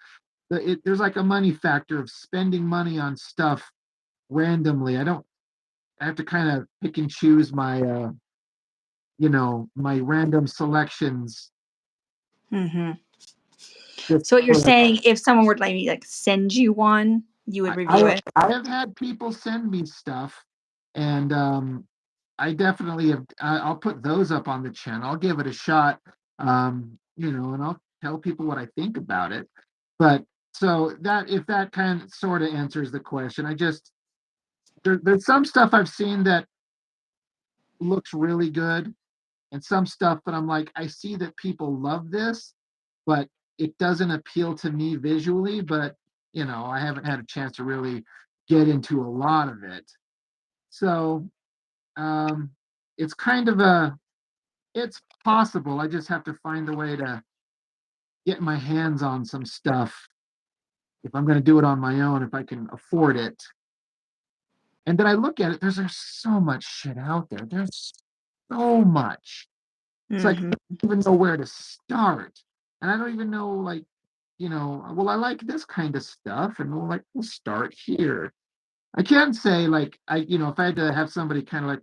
Speaker 1: There's like a money factor of spending money on stuff randomly. I have to kind of pick and choose my random selections.
Speaker 2: Mhm.
Speaker 1: Just
Speaker 2: So what you're
Speaker 1: for,
Speaker 2: saying, if someone were to like send you one, you would review it?
Speaker 1: I have had people send me stuff, and I definitely have. I'll put those up on the channel. I'll give it a shot, and I'll tell people what I think about it. But so that if that kind of sort of answers the question, there's some stuff I've seen that looks really good, and some stuff that I'm like, I see that people love this, but it doesn't appeal to me visually. But I haven't had a chance to really get into a lot of it. So um, it's kind of it's possible. I just have to find a way to get my hands on some stuff if I'm going to do it on my own, if I can afford it. And then I look at it, there's so much shit out there. There's so much. It's like I
Speaker 2: Mhm.
Speaker 1: don't even know where to start. And I don't even know, like, well, I like this kind of stuff, and we'll start here. I can't say like if I had to have somebody kind of like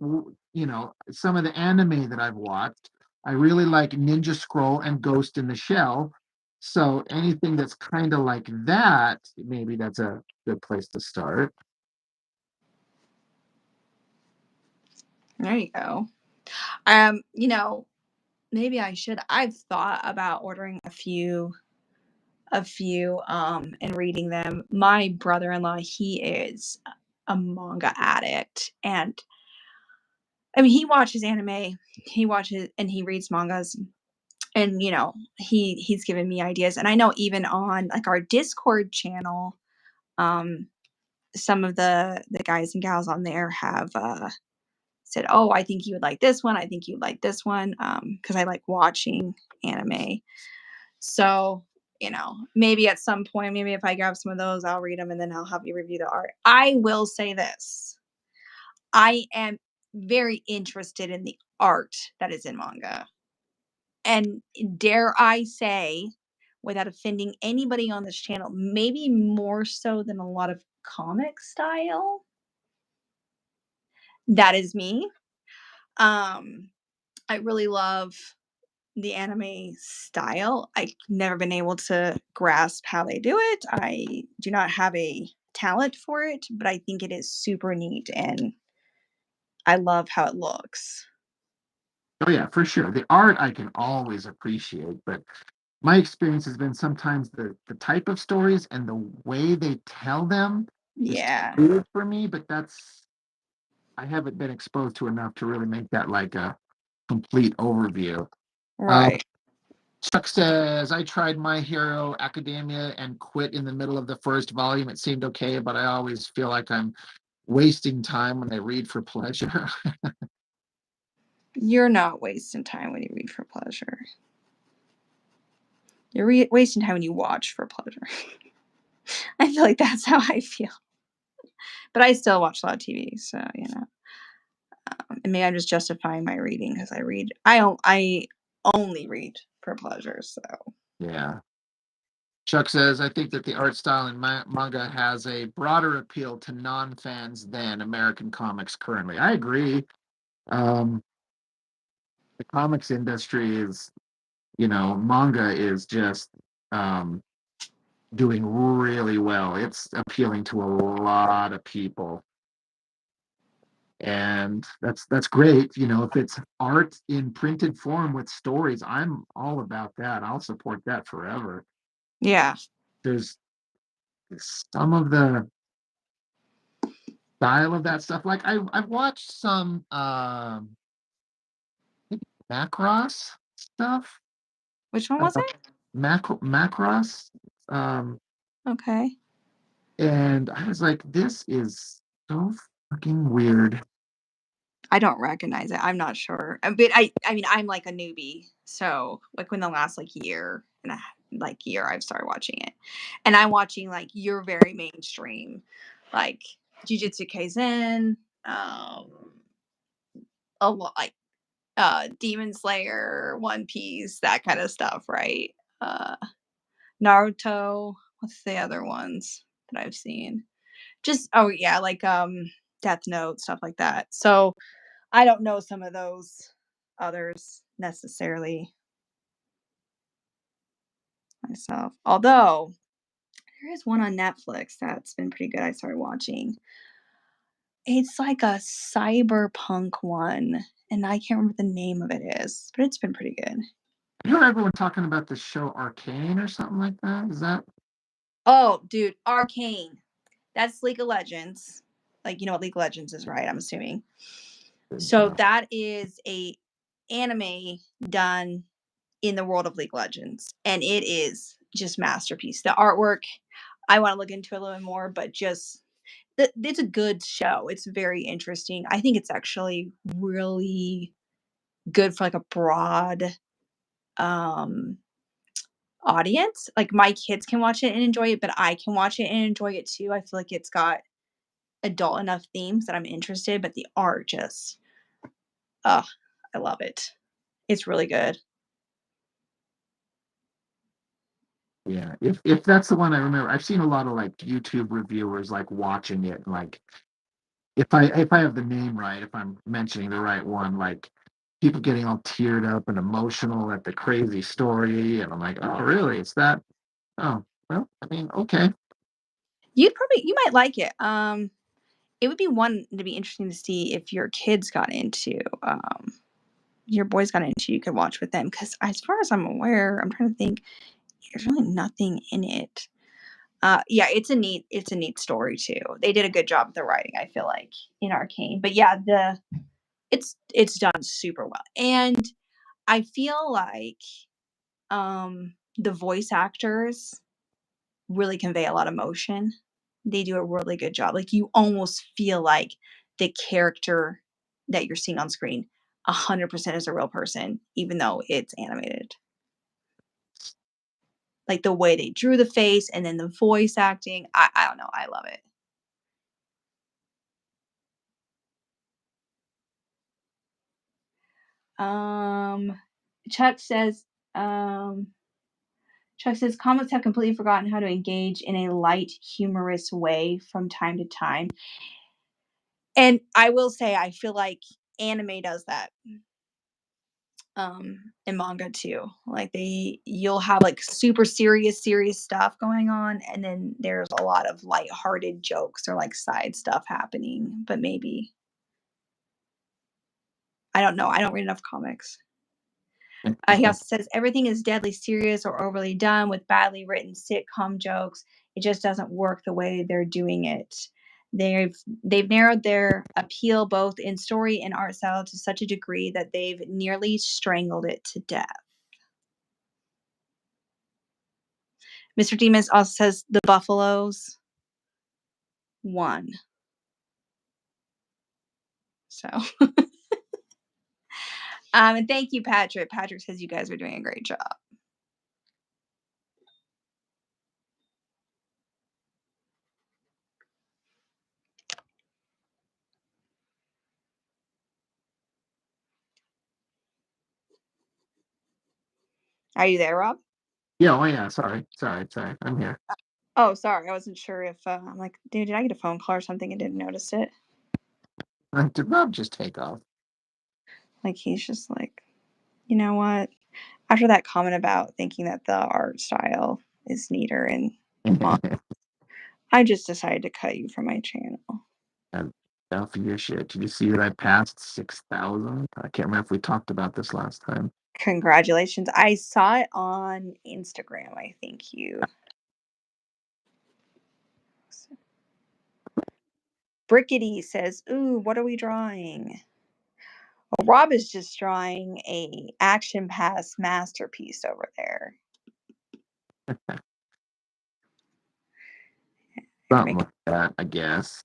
Speaker 1: some of the anime that I've watched, I really like Ninja Scroll and Ghost in the Shell. So anything that's kind of like that, maybe that's a good place to start.
Speaker 2: There you go. Maybe I should. I've thought about ordering a few and reading them. My brother-in-law, he is a manga addict, and I mean, he watches anime, he watches and he reads mangas, and he's given me ideas. And I know even on like our Discord channel, um some of the guys and gals on there have said, "Oh, I think you would like this one. I think you'd like this one," because I like watching anime. So, maybe at some point, maybe if I grab some of those, I'll read them and then I'll have you review the art. I will say this: I am very interested in the art that is in manga. And dare I say, without offending anybody on this channel, maybe more so than a lot of comic style. That is me. I really love the anime style. I've never been able to grasp how they do it. I do not have a talent for it, but I think it is super neat and I love how it looks.
Speaker 1: Oh yeah, for sure. The art I can always appreciate, but my experience has been sometimes the type of stories and the way they tell them is too
Speaker 2: Yeah,
Speaker 1: weird for me, but that's I haven't been exposed to enough to really make that like a complete overview. Um,
Speaker 2: right.
Speaker 1: Chuck says, I tried My Hero Academia and quit in the middle of the first volume. It seemed okay, but I always feel like I'm wasting time when I read for pleasure.
Speaker 2: You're not wasting time when you read for pleasure. You're wasting time when you watch for pleasure. I feel like that's how I feel. But I still watch a lot of TV, so you know. And maybe I'm just justifying my reading because I read. I only read for pleasure. So
Speaker 1: Yeah. Chuck says, I think that the art style in manga has a broader appeal to non fans than American comics currently. I agree. Um, the comics industry is, manga is just um, doing really well. It's appealing to a lot of people. And that's great. If it's art in printed form with stories, I'm all about that. I'll support that forever.
Speaker 2: yeah,
Speaker 1: There's some of the style of that stuff. Like I've watched some Macross stuff.
Speaker 2: which one was it?
Speaker 1: Macross. Um
Speaker 2: Okay.
Speaker 1: and I was like, this is so fucking weird.
Speaker 2: I don't recognize it. I'm not sure. But I mean, I'm like a newbie. So like when the last like year and a like year I've started watching it. And I'm watching like your very mainstream, like Jujutsu Kaisen, um, a lot like Demon Slayer, One Piece, that kind of stuff, right? Uh Naruto. What's the other ones that I've seen? Just oh yeah, like Death Note, stuff like that. So I don't know some of those others necessarily myself. Although there is one on Netflix that's been pretty good. I started watching. It's like a cyberpunk one, and I can't remember the name of it is, but it's been pretty good.
Speaker 1: You heard everyone talking about the show Arcane or something like that? Is that
Speaker 2: Oh, dude, Arcane. That's League of Legends. Like you know what League of Legends is, right? I'm assuming. So
Speaker 1: no.
Speaker 2: that is a anime done in the world of League of Legends, and it is just masterpiece. The artwork, I want to look into a little bit more, but just it's a good show. It's very interesting. I think it's actually really good for like a broad um audience. Like my kids can watch it and enjoy it, but I can watch it and enjoy it too. I feel like it's got adult enough themes that I'm interested, but the art just oh, I love it. It's really good.
Speaker 1: Yeah, if that's the one I remember, I've seen a lot of like YouTube reviewers like watching it, and like if I have the name right, if I'm mentioning the right one, like people getting all teared up and emotional at the crazy story, and I'm like, oh, really? It's that? Oh, well, I mean, okay.
Speaker 2: You might like it. It would be one to be interesting to see if your kids got into, your boys got into, you could watch with them. Because as far as I'm aware, I'm trying to think, there's really nothing in it. Yeah, it's a neat story too. They did a good job with the writing, I feel like, in Arcane. But yeah, it's done super well. And I feel like the voice actors really convey a lot of emotion. They do a really good job. Like you almost feel like the character that you're seeing on screen 100% is a real person, even though it's animated. Like the way they drew the face and then the voice acting. I don't know. I love it. Um, Chuck says, um, Chuck says comics have completely forgotten how to engage in a light, humorous way from time to time. And I will say, I feel like anime does that in manga too. Like you'll have like super serious stuff going on, and then there's a lot of lighthearted jokes or like side stuff happening. But maybe I don't know. I don't read enough comics. He also says everything is deadly serious or overly done with badly written sitcom jokes. It just doesn't work the way they're doing it. They've narrowed their appeal both in story and art style to such a degree that they've nearly strangled it to death. Mr. Demas also says the Buffaloes won. So, and thank you, Patrick. Patrick says you guys are doing a great job. Are you there, Rob?
Speaker 1: Yeah, oh yeah, sorry. I'm here.
Speaker 2: Oh, sorry. I wasn't sure if I'm like, dude, did I get a phone call or something and didn't notice it?
Speaker 1: Did Rob just take off?
Speaker 2: Like, he's just like, you know what? After that comment about thinking that the art style is neater and I just decided to cut you from my channel.
Speaker 1: And down for your shit. Did you see that I passed 6,000? I can't remember if we talked about this last time.
Speaker 2: Congratulations. I saw it on Instagram, I think you. Brickety says, ooh, what are we drawing? Well, Rob is just drawing a Action Pass masterpiece over there.
Speaker 1: Something like that, I guess.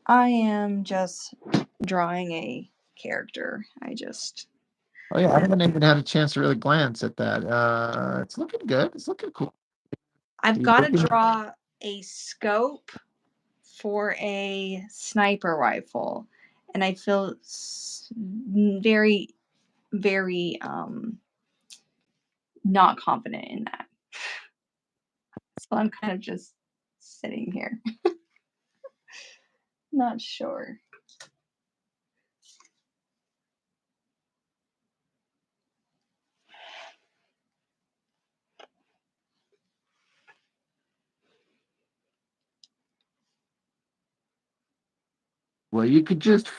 Speaker 2: I am just drawing a character.
Speaker 1: Oh yeah, I haven't even had a chance to really glance at that. It's looking good. It's looking cool.
Speaker 2: I've got to draw a scope for a sniper rifle, and I feel very, very not confident in that. So I'm kind of just sitting here. Not sure.
Speaker 1: Well, you could just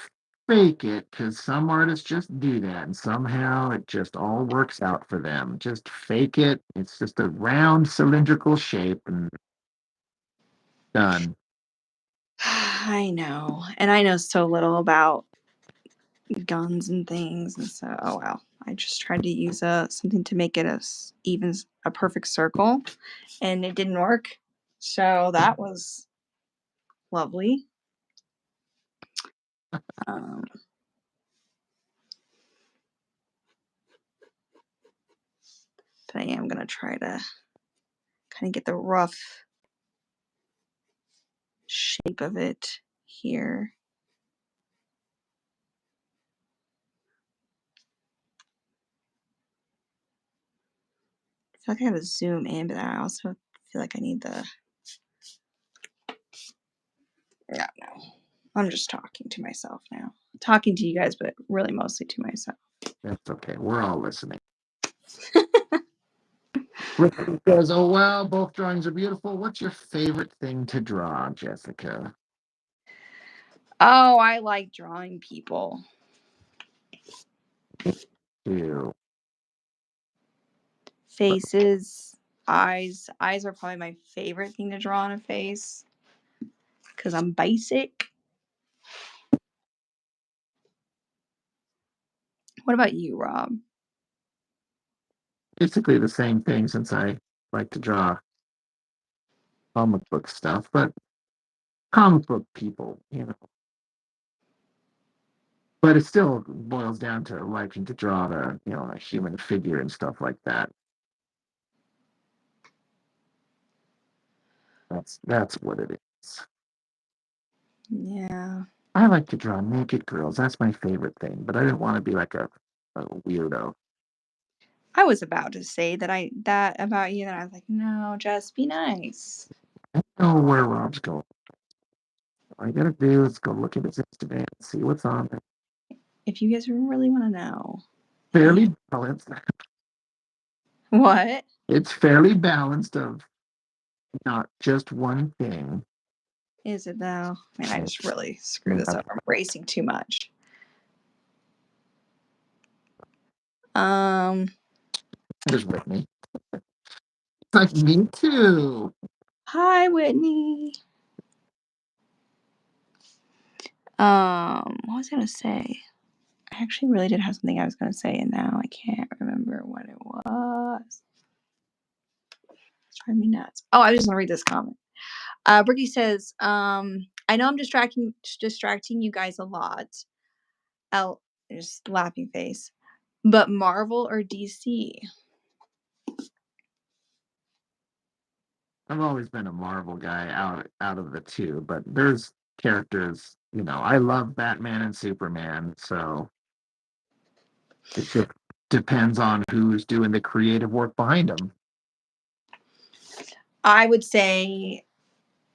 Speaker 1: fake it because some artists just do that, and somehow it just all works out for them. Just fake it. It's just a round cylindrical shape and done.
Speaker 2: I know. And I know so little about guns and things. And so, oh well. I just tried to use something to make it a perfect circle. And it didn't work. So that was lovely. But I am going to try to kind of get the rough shape of it here. I feel like I gotta zoom in, but I also feel like I need the. Yeah, no. I'm just talking to myself now. Talking to you guys, but really mostly to myself.
Speaker 1: That's okay. We're all listening. Rick says, "Oh wow, both drawings are beautiful. What's your favorite thing to draw, Jessica?"
Speaker 2: Oh, I like drawing people.
Speaker 1: Ew.
Speaker 2: Faces, eyes. Eyes are probably my favorite thing to draw on a face because I'm basic. What about you, Rob?
Speaker 1: Basically the same thing since I like to draw comic book stuff, but comic book people, you know. But it still boils down to liking to draw a human figure and stuff like that. That's what it is.
Speaker 2: Yeah.
Speaker 1: I like to draw naked girls. That's my favorite thing, but I didn't want to be like a weirdo.
Speaker 2: I was about to say that about you, and I was like, no, just be nice.
Speaker 1: I don't know where Rob's going. All I gotta do is go look at his Instagram and see what's on there.
Speaker 2: If you guys really want to know.
Speaker 1: Fairly balanced.
Speaker 2: What?
Speaker 1: It's fairly balanced of not just one thing.
Speaker 2: Is it though? Man, I just really screwed this
Speaker 1: Yeah.
Speaker 2: up. I'm racing too much. Um,
Speaker 1: There's Whitney. It's like me too.
Speaker 2: Hi, Whitney. What was I gonna say? I actually really did have something I was gonna say, and now I can't remember what it was. It's driving me nuts. Oh, I was just gonna read this comment. Bricky says, I know I'm distracting you guys a lot. There's laughing face. But Marvel or DC?
Speaker 1: I've always been a Marvel guy out of the two, but there's characters, I love Batman and Superman, so it just depends on who's doing the creative work behind them.
Speaker 2: I would say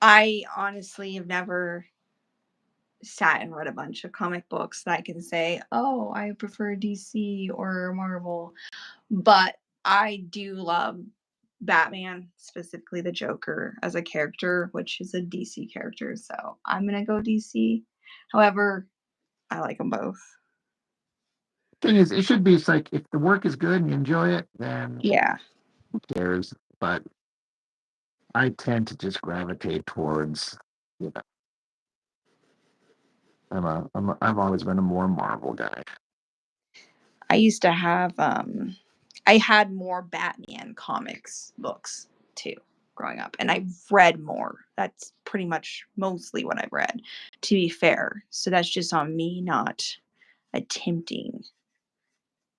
Speaker 2: I honestly have never sat and read a bunch of comic books that I can say, oh, I prefer DC or Marvel. But I do love Batman, specifically the Joker as a character, which is a DC character. So I'm going to go DC. However, I like them both.
Speaker 1: Thing is, it should be, it's like, if the work is good and you enjoy it, then
Speaker 2: Yeah.
Speaker 1: who cares? But I tend to just gravitate towards, I've always been a more Marvel guy.
Speaker 2: I used to have, I had more Batman comics books too growing up, and I've read more. That's pretty much mostly what I've read, to be fair. So that's just on me not attempting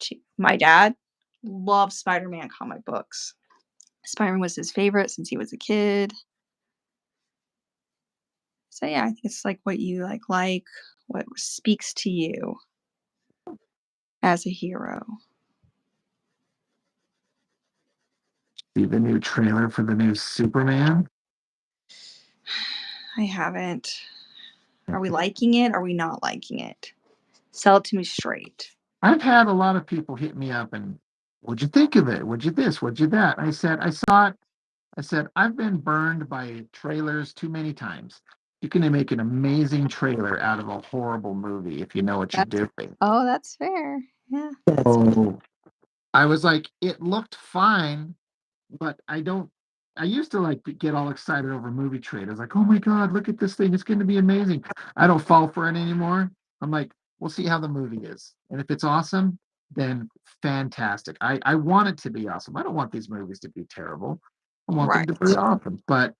Speaker 2: to. My dad loves Spider-Man comic books. Spider-Man was his favorite since he was a kid. So yeah, I think it's like what you like what speaks to you as a hero.
Speaker 1: See the new trailer for the new Superman?
Speaker 2: I haven't. Are we liking it? Are we not liking it? Sell it to me straight.
Speaker 1: I've had a lot of people hit me up and, what'd you think of it? What'd you this? What'd you that? I said, I saw it. I said, I've been burned by trailers too many times. You can make an amazing trailer out of a horrible movie if you know what you're doing.
Speaker 2: That's fair. Yeah.
Speaker 1: So I was like, it looked fine, but I used to like get all excited over movie trailers, like, oh my God, look at this thing. It's going to be amazing. I don't fall for it anymore. I'm like, we'll see how the movie is. And if it's awesome, then fantastic. I want it to be awesome. I don't want these movies to be terrible. I want them
Speaker 2: Right.
Speaker 1: to be awesome, but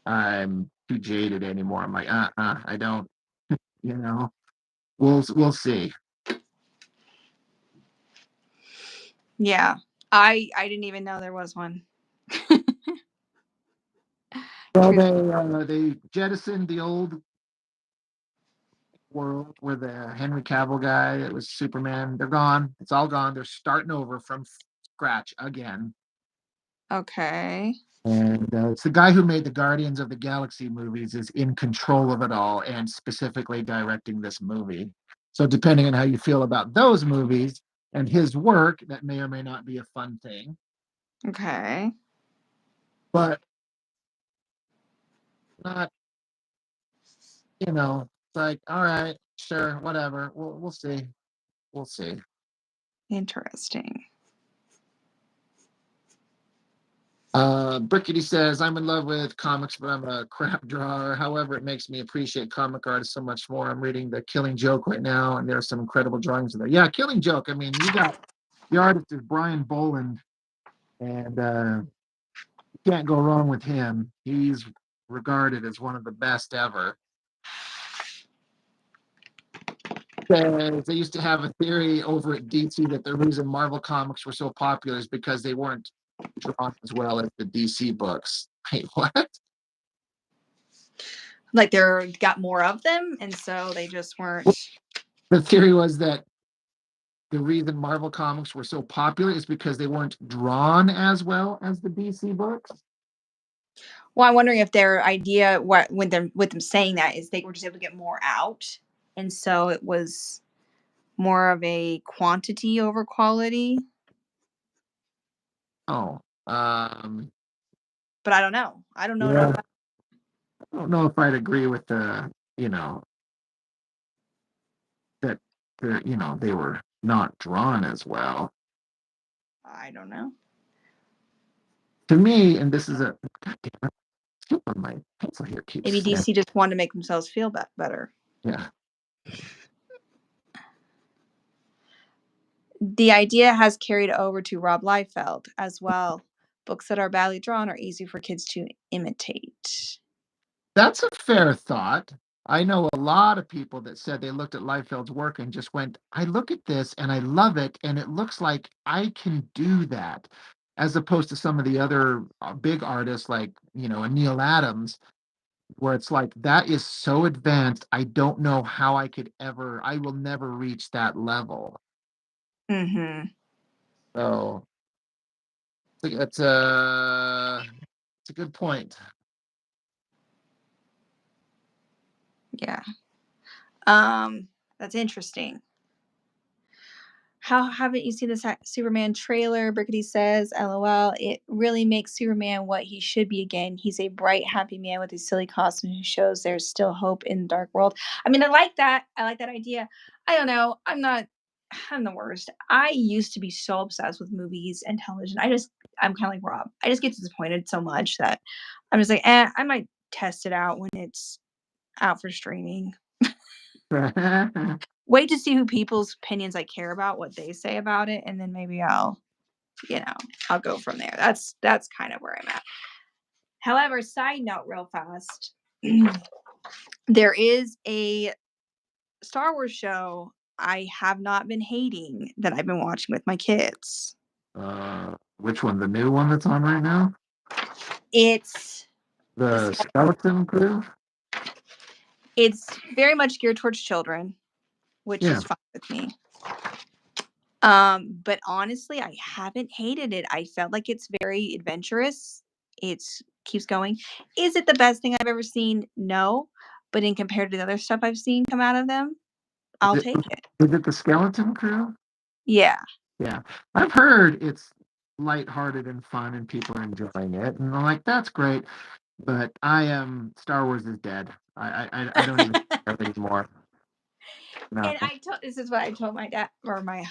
Speaker 1: I'm too jaded anymore. I'm like, I don't, you know, we'll see.
Speaker 2: Yeah. I didn't even know there was one.
Speaker 1: Well, they jettisoned the old world where the Henry Cavill guy that was Superman. They're gone. It's all gone. They're starting over from scratch again.
Speaker 2: Okay.
Speaker 1: And it's the guy who made the Guardians of the Galaxy movies is in control of it all and specifically directing this movie. So depending on how you feel about those movies and his work, that may or may not be a fun thing.
Speaker 2: Okay.
Speaker 1: But not, it's like, all right, sure, whatever. We'll see. We'll see.
Speaker 2: Interesting.
Speaker 1: Brickety says, I'm in love with comics, but I'm a crap drawer. However, it makes me appreciate comic artists so much more. I'm reading The Killing Joke right now, and there are some incredible drawings in there. Yeah, Killing Joke. I mean, you got the artist is Brian Boland, and you can't go wrong with him. He's regarded as one of the best ever. They used to have a theory over at DC that the reason Marvel comics were so popular is because they weren't drawn as well as the DC books. Hey, what?
Speaker 2: Like they're got more of them, and so they just weren't.
Speaker 1: The theory was that the reason Marvel comics were so popular is because they weren't drawn as well as the DC books.
Speaker 2: Well, I'm wondering if their idea, with them saying that, is they were just able to get more out, and so it was more of a quantity over quality.
Speaker 1: Oh,
Speaker 2: But I don't know. I don't know enough
Speaker 1: yeah.
Speaker 2: about.
Speaker 1: I don't know if I'd agree with the, you know, that they were not drawn as well.
Speaker 2: I don't know.
Speaker 1: To me, and this is a God damn it, my pencil here keeps
Speaker 2: Maybe
Speaker 1: snapping.
Speaker 2: DC just wanted to make themselves feel better.
Speaker 1: Yeah.
Speaker 2: The idea has carried over to Rob Liefeld as well. Books that are badly drawn are easy for kids to imitate.
Speaker 1: That's a fair thought. I know a lot of people that said they looked at Liefeld's work and just went, I look at this and I love it, and it looks like I can do that, as opposed to some of the other big artists like, a Neil Adams, where it's like, that is so advanced. I don't know how I will never reach that level.
Speaker 2: Mm-hmm.
Speaker 1: So it's a good point.
Speaker 2: Yeah. That's interesting. How haven't you seen this Superman trailer? Brickety says, LOL. It really makes Superman what he should be again. He's a bright, happy man with a silly costume who shows there's still hope in the dark world. I mean, I like that. I like that idea. I don't know. I'm the worst. I used to be so obsessed with movies and television. I'm kind of like Rob. I just get disappointed so much that I'm just like, I might test it out when it's out for streaming. Wait to see who people's opinions I care about, what they say about it, and then maybe I'll go from there. That's kind of where I'm at. However, side note real fast, there is a Star Wars show I have not been hating that I've been watching with my kids.
Speaker 1: Which one? The new one that's on right now?
Speaker 2: It's
Speaker 1: The Skeleton Crew?
Speaker 2: it's very much geared towards children, which
Speaker 1: Yeah.
Speaker 2: is fine with me. But honestly, I haven't hated it. I felt like it's very adventurous. It keeps going. Is it the best thing I've ever seen? No. But in compared to the other stuff I've seen come out of them, I'll
Speaker 1: Is it,
Speaker 2: take it.
Speaker 1: is it the Skeleton Crew?
Speaker 2: Yeah.
Speaker 1: Yeah. I've heard it's lighthearted and fun and people are enjoying it. And I'm like, that's great. But Star Wars is dead. I don't even care anymore. No.
Speaker 2: And this is what I told my dad, or my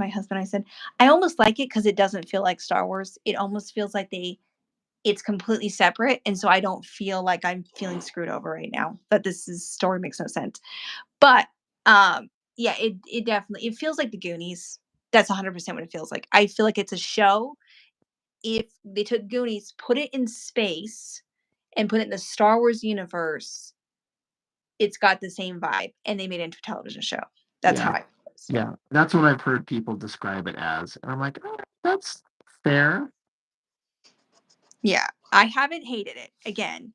Speaker 2: husband. I said, I almost like it because it doesn't feel like Star Wars. It almost feels like it's completely separate. And so I don't feel like I'm feeling screwed over right now, that story makes no sense. But yeah, it definitely, it feels like the Goonies. That's 100% what it feels like. I feel like it's a show. If they took Goonies, put it in space, and put it in the Star Wars universe, it's got the same vibe, and they made it into a television show. That's how
Speaker 1: Yeah.
Speaker 2: I feel.
Speaker 1: Yeah. That's what I've heard people describe it as. And I'm like, oh, that's fair.
Speaker 2: Yeah, I haven't hated it. Again,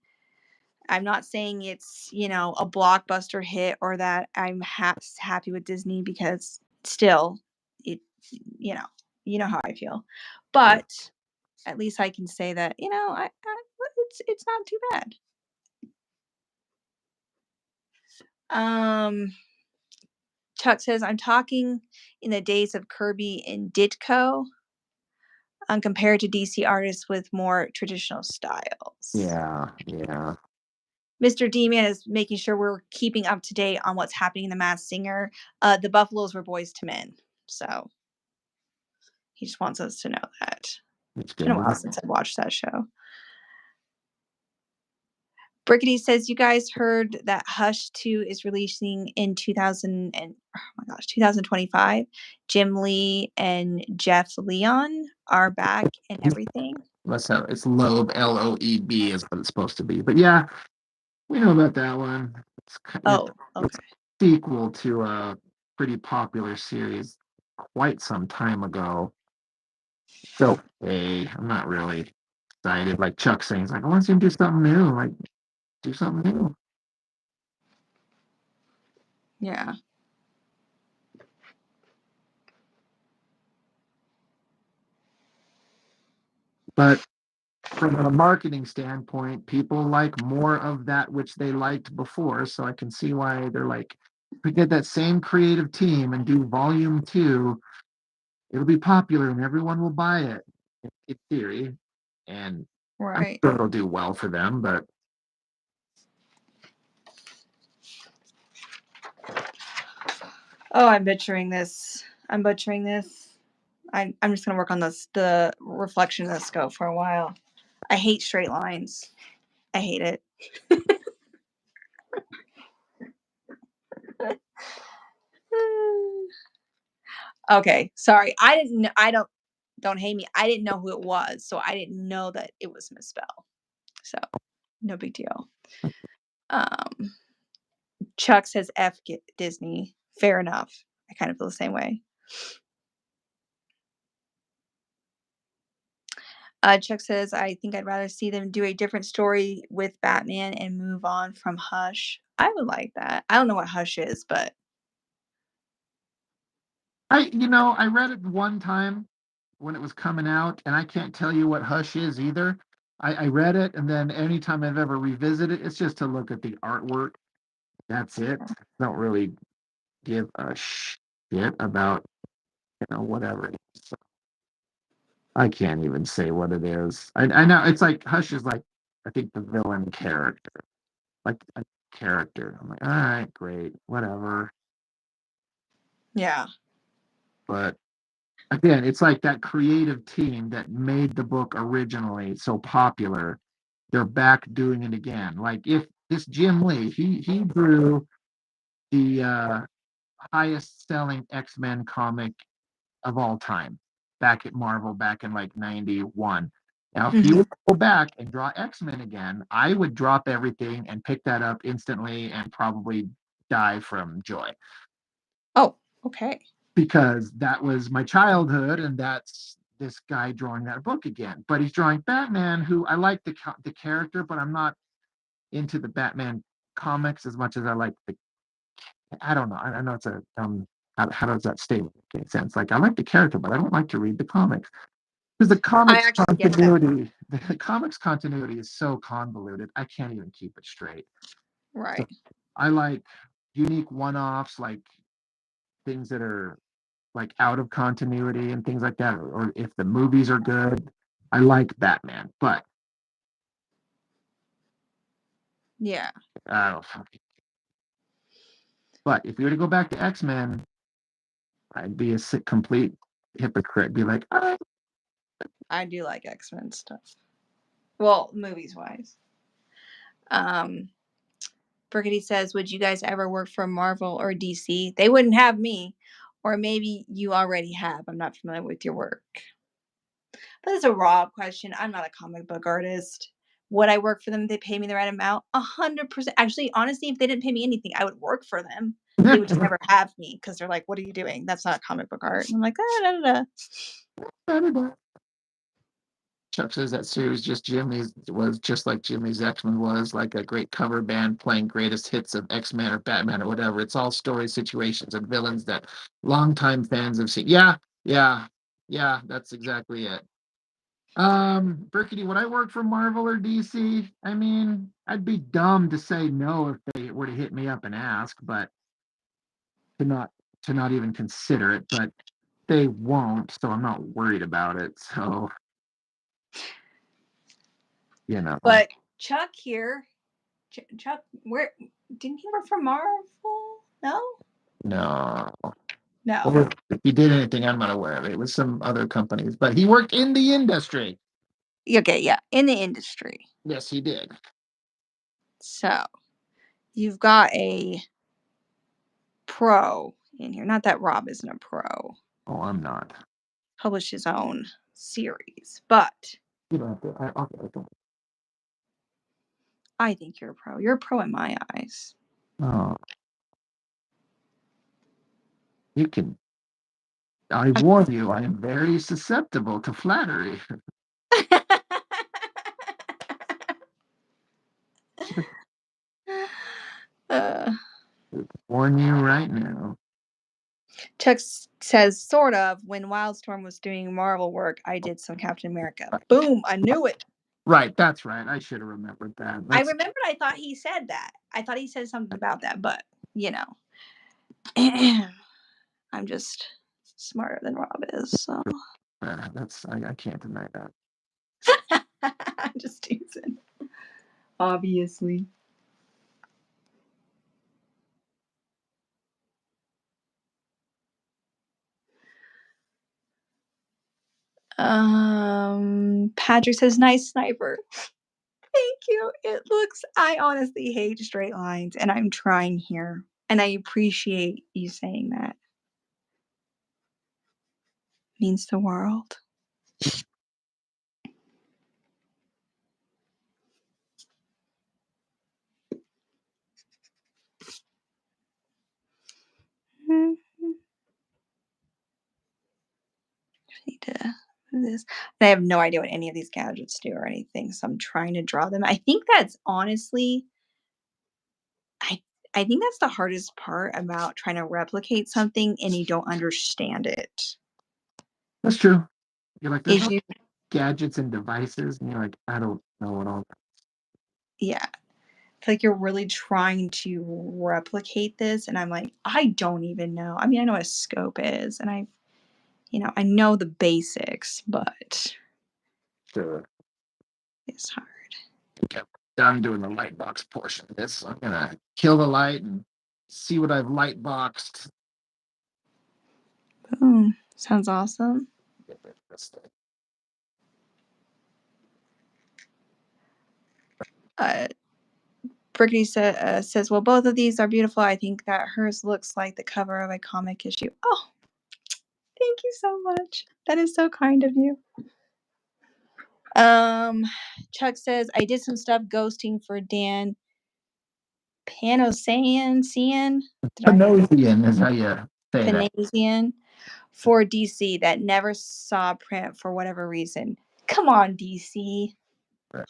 Speaker 2: I'm not saying it's, a blockbuster hit or that I'm happy with Disney, because still, it, how I feel.
Speaker 1: Yeah.
Speaker 2: But at least I can say that, it's not too bad. Chuck says, I'm talking in the days of Kirby and Ditko, compared to DC artists with more traditional styles.
Speaker 1: Yeah. Yeah.
Speaker 2: Mr. D-Man is making sure we're keeping up to date on what's happening in The Masked Singer. The Buffaloes were boys to men. So he just wants us to know that.
Speaker 1: It's
Speaker 2: It's been a
Speaker 1: good.
Speaker 2: while since I watched that show. Brickety says, you guys heard that Hush 2 is releasing in 2025. Jim Lee and Jeff Leon are back and everything.
Speaker 1: It's Loeb, Loeb is what it's supposed to be. But yeah, we know about that one.
Speaker 2: Oh,
Speaker 1: It's
Speaker 2: okay.
Speaker 1: a sequel to a pretty popular series quite some time ago. So, hey, I'm not really excited. Like Chuck saying, it's like, I want to see him do something new. Like, do something new.
Speaker 2: Yeah.
Speaker 1: But from a marketing standpoint, people like more of that which they liked before. So I can see why they're like, if we get that same creative team and do volume two, it'll be popular and everyone will buy it in theory. And I'm
Speaker 2: Right.
Speaker 1: sure it'll do well for them, but
Speaker 2: Oh, I'm butchering this. I'm just gonna work on the reflection of the scope for a while. I hate straight lines. I hate it. Okay, sorry. Don't hate me. I didn't know who it was, so I didn't know that it was misspelled. So no big deal. Um, Chuck says F Disney. Fair enough. I kind of feel the same way. Chuck says, I think I'd rather see them do a different story with Batman and move on from Hush. I would like that. I don't know what Hush is, but
Speaker 1: I read it one time when it was coming out, and I can't tell you what Hush is either. I read it, and then anytime I've ever revisited it, it's just to look at the artwork. That's it. Don't really give a shit about, whatever it is. So I can't even say what it is. I know it's like Hush is like, I think the villain character, like a character. I'm like, all right, great, whatever.
Speaker 2: yeah.
Speaker 1: But again, it's like that creative team that made the book originally so popular. They're back doing it again. Like if this Jim Lee, he drew the highest selling X-Men comic of all time back at Marvel back in like 91. Now, if he
Speaker 2: Mhm.
Speaker 1: would go back and draw X-Men again, I would drop everything and pick that up instantly and probably die from joy
Speaker 2: Oh, okay.
Speaker 1: because that was my childhood and that's this guy drawing that book again. But he's drawing Batman, who I like the character, but I'm not into the Batman comics as much as I like the. I don't know. I know it's a how does that statement make sense? Like I like the character, but I don't like to read the comics because
Speaker 2: I actually get that.
Speaker 1: the comics continuity is so convoluted. I can't even keep it straight. So
Speaker 2: Right.
Speaker 1: I like unique one-offs, like things that are like out of continuity and things like that, or if the movies are good. I like Batman, but
Speaker 2: Yeah.
Speaker 1: I don't. But if you were to go back to X-Men, I'd be a complete hypocrite. Be like, oh,
Speaker 2: I do like X-Men stuff. Well, movies wise. Um, Burgundy says, would you guys ever work for Marvel or DC? They wouldn't have me. Or maybe you already have. I'm not familiar with your work. But it's a raw question. I'm not a comic book artist. Would I work for them if they pay me the right amount? 100%. Actually, honestly, if they didn't pay me anything, I would work for them. They would just never have me because they're like, what are you doing? That's not comic book art. And I'm like, da, da, da.
Speaker 1: Chuck says that series just Jimmy's was just like Jimmy's X-Men was, like a great cover band playing greatest hits of X-Men or Batman or whatever. It's all story situations and villains that longtime fans have seen. Yeah, yeah, yeah, that's exactly it. Burkity, would I work for Marvel or DC? I mean, I'd be dumb to say no if they were to hit me up and ask, but to not to not even consider it, but they won't, so I'm not worried about it. So, you know.
Speaker 2: But Chuck here, Chuck, where didn't he work for Marvel? No,
Speaker 1: No.
Speaker 2: no.
Speaker 1: Or if he did anything, I'm not aware of it. It was some other companies, but he worked in the industry.
Speaker 2: Okay, yeah, in the industry.
Speaker 1: Yes, he did.
Speaker 2: So you've got a pro in here. Not that Rob isn't a pro.
Speaker 1: Oh, I'm not.
Speaker 2: Published his own series, but
Speaker 1: You don't have to. I don't.
Speaker 2: I think you're a pro. You're a pro in my eyes.
Speaker 1: Oh, you can. I warn you, I am very susceptible to flattery.
Speaker 2: uh,
Speaker 1: Warn you right now.
Speaker 2: Chuck says, sort of. When Wildstorm was doing Marvel work, I did some Captain America. Boom! I knew it.
Speaker 1: Right, that's right. I should have remembered that.
Speaker 2: I remembered. I thought he said that. I thought he said something about that, but I'm just smarter than Rob is. So
Speaker 1: I can't deny that.
Speaker 2: I'm just teasing. Obviously. Patrick says, "Nice sniper." Thank you. I honestly hate straight lines, and I'm trying here, and I appreciate you saying that. Means the world. Need to do this. And I have no idea what any of these gadgets do or anything, so I'm trying to draw them. I think that's honestly, I think that's the hardest part about trying to replicate something and you don't understand it.
Speaker 1: That's true. You're like, there's
Speaker 2: Is
Speaker 1: no
Speaker 2: you,
Speaker 1: gadgets and devices, and you're like, I don't know what all.
Speaker 2: yeah. It's like you're really trying to replicate this, and I'm like, I don't even know. I mean, I know what a scope is, and I know the basics, but
Speaker 1: Sure.
Speaker 2: it's hard.
Speaker 1: Okay, done doing the light box portion of this. So I'm gonna kill the light and see what I've light boxed.
Speaker 2: Boom. Sounds awesome.
Speaker 1: Get rid of this thing.
Speaker 2: Brittany says, well, both of these are beautiful. I think that hers looks like the cover of a comic issue. Oh, thank you so much. That is so kind of you. Chuck says, I did some stuff ghosting for Dan Panosian.
Speaker 1: Panosian is how you say that.
Speaker 2: Panasian for DC that never saw print for whatever reason. Come on, DC.
Speaker 1: Right.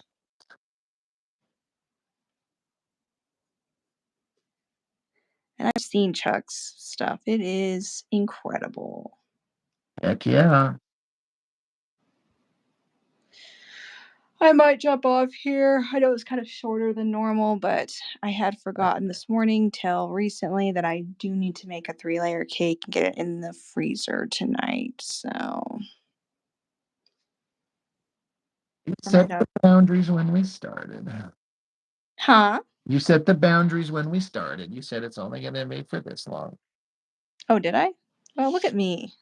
Speaker 2: And I've seen Chuck's stuff. It is incredible.
Speaker 1: Heck yeah.
Speaker 2: I might jump off here. I know it's kind of shorter than normal, but I had forgotten this morning till recently that I do need to make a 3-layer cake and get it in the freezer tonight. So
Speaker 1: You set the boundaries when we started.
Speaker 2: Huh?
Speaker 1: You set the boundaries when we started. You said it's only going to be for this long.
Speaker 2: Oh, did I? Well, look at me.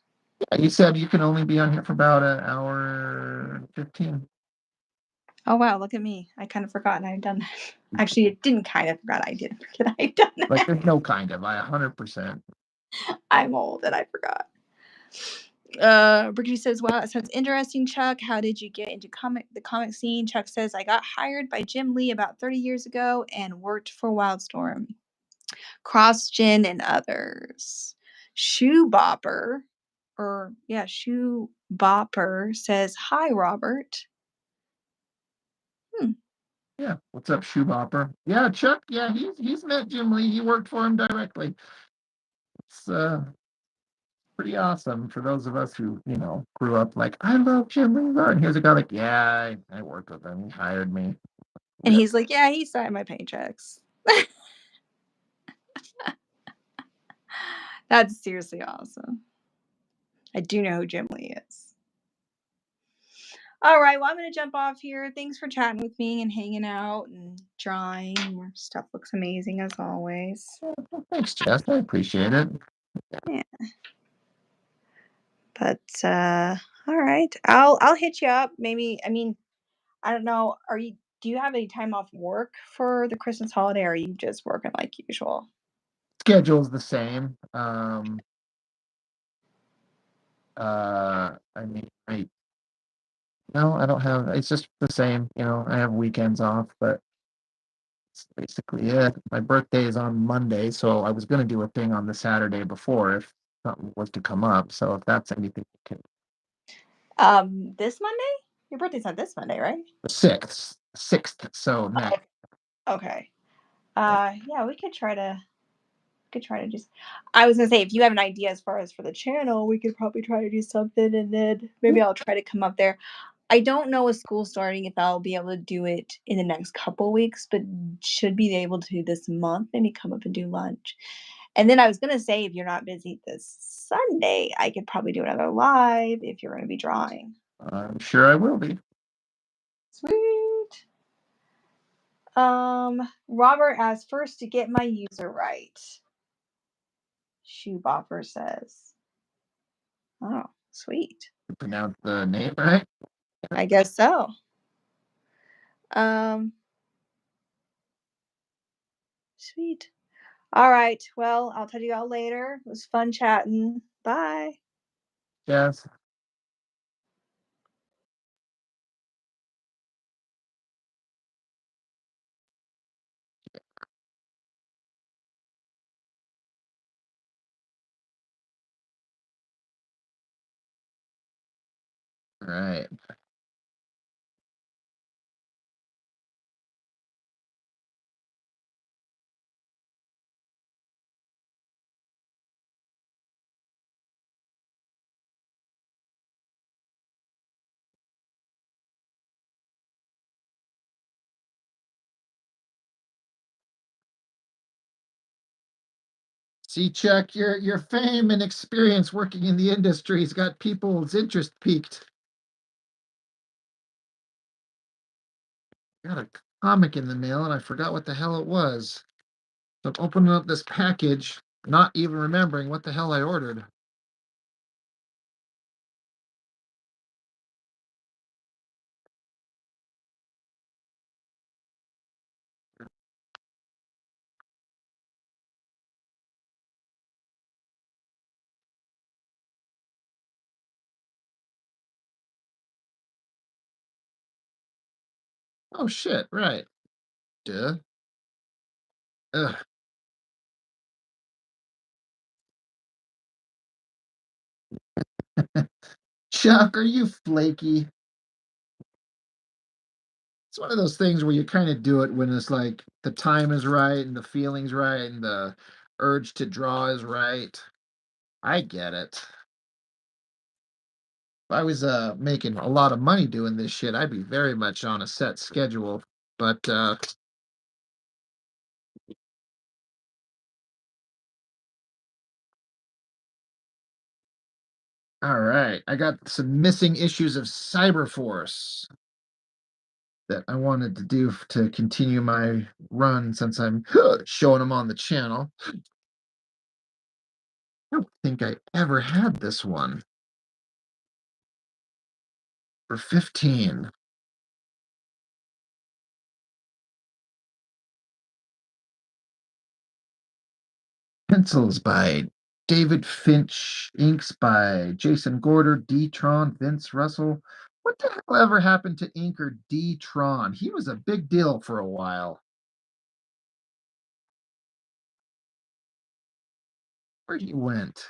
Speaker 1: Yeah, you said you can only be on here for about an hour 15.
Speaker 2: Oh, wow. Look at me. I kind of forgot I'd done that. Actually, it didn't kind of forgot. I did forget I'd done that.
Speaker 1: Like, there's no kind of. I 100%.
Speaker 2: I'm old and I forgot. Brigitte says, wow, that sounds interesting, Chuck. How did you get into the comic scene? Chuck says, I got hired by Jim Lee about 30 years ago and worked for Wildstorm, CrossGen, and others. Shoe Bopper says, hi, Robert.
Speaker 1: Yeah. What's up, Shoe Bopper? Yeah, Chuck. Yeah, he's met Jim Lee. He worked for him directly. It's pretty awesome for those of us who, grew up like, I love Jim Lee. And here's a guy like, yeah, I worked with him. He hired me.
Speaker 2: And he's like, yeah, he signed my paychecks. That's seriously awesome. I do know who Jim Lee is. All right, well, I'm going to jump off here. Thanks for chatting with me and hanging out and drawing. Your stuff looks amazing as always.
Speaker 1: Thanks, Jess. I appreciate it.
Speaker 2: Yeah. But all right, I'll hit you up. Maybe, I mean, I don't know. Do you have any time off work for the Christmas holiday, or are you just working like usual?
Speaker 1: Schedule's the same. I mean, no, I don't have. It's just the same. I have weekends off, but that's basically it. My birthday is on Monday, so I was going to do a thing on the Saturday before if something was to come up. So if that's anything, you can.
Speaker 2: This Monday? Your birthday's not this Monday, right?
Speaker 1: The sixth. So next.
Speaker 2: Okay. Yeah, we could try to just. I was gonna say, if you have an idea as far as for the channel, we could probably try to do something, and then maybe I'll try to come up there. I don't know with school starting if I'll be able to do it in the next couple weeks, but should be able to this month, maybe come up and do lunch. And then I was gonna say, if you're not busy this Sunday, I could probably do another live if you're gonna be drawing.
Speaker 1: I'm sure I will be.
Speaker 2: Sweet. Robert asked first to get my user right. Shoeboffer says. Oh, sweet.
Speaker 1: You pronounce the name right?
Speaker 2: I guess so. Um, Sweet. All right. Well, I'll tell you all later. It was fun chatting. Bye.
Speaker 1: Yes. All right. See, Chuck, your fame and experience working in the industry's got people's interest piqued. Got a comic in the mail, and I forgot what the hell it was. So I'm opening up this package, not even remembering what the hell I ordered. Oh shit! Right. Duh. Ugh. Chuck, are you flaky? It's one of those things where you kind of do it when it's like the time is right and the feeling's right and the urge to draw is right. I get it. If I was making a lot of money doing this shit, I'd be very much on a set schedule. But all right, I got some missing issues of Cyberforce that I wanted to do to continue my run since I'm showing them on the channel. I don't think I ever had this one for 15. Pencils by David Finch, inks by Jason Gorder, D. Tron, Vince Russell. What the hell ever happened to inker D. Tron? He was a big deal for a while. Where he went?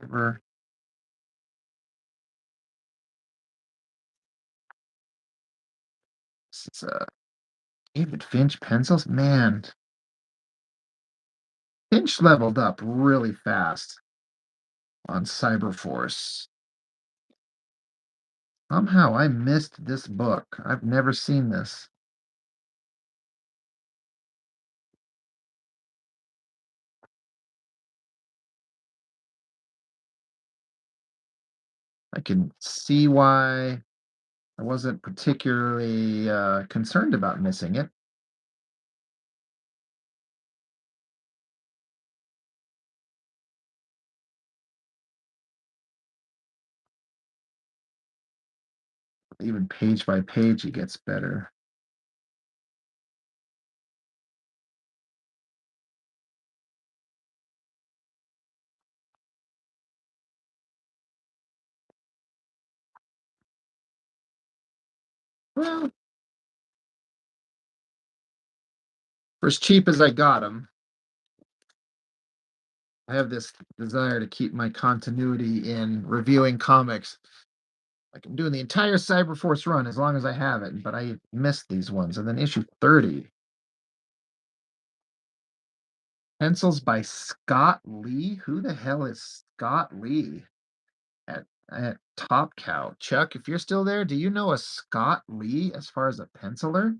Speaker 1: Never. It's David Finch pencils. Man, Finch leveled up really fast on Cyberforce. Somehow I missed this book. I've never seen this. I can see why I wasn't particularly concerned about missing it. Even page by page, it gets better. Well, for as cheap as I got them, I have this desire to keep my continuity in reviewing comics. Like I'm doing the entire Cyberforce run as long as I have it, but I missed these ones. And then issue 30, pencils by Scott Lee. Who the hell is Scott Lee at Top Cow? Chuck, if you're still there, do you know a Scott Lee as far as a penciler?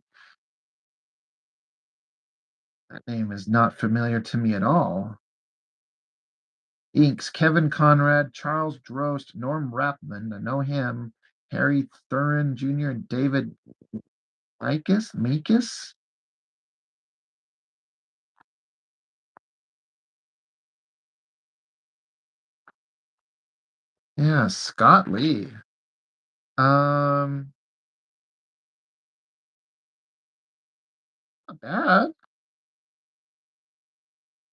Speaker 1: That name is not familiar to me at all. Inks, Kevin Conrad, Charles Drost, Norm Rapman, I know him, Harry Thurin Jr., and David Mikas. Yeah, Scott Lee. Um, not bad.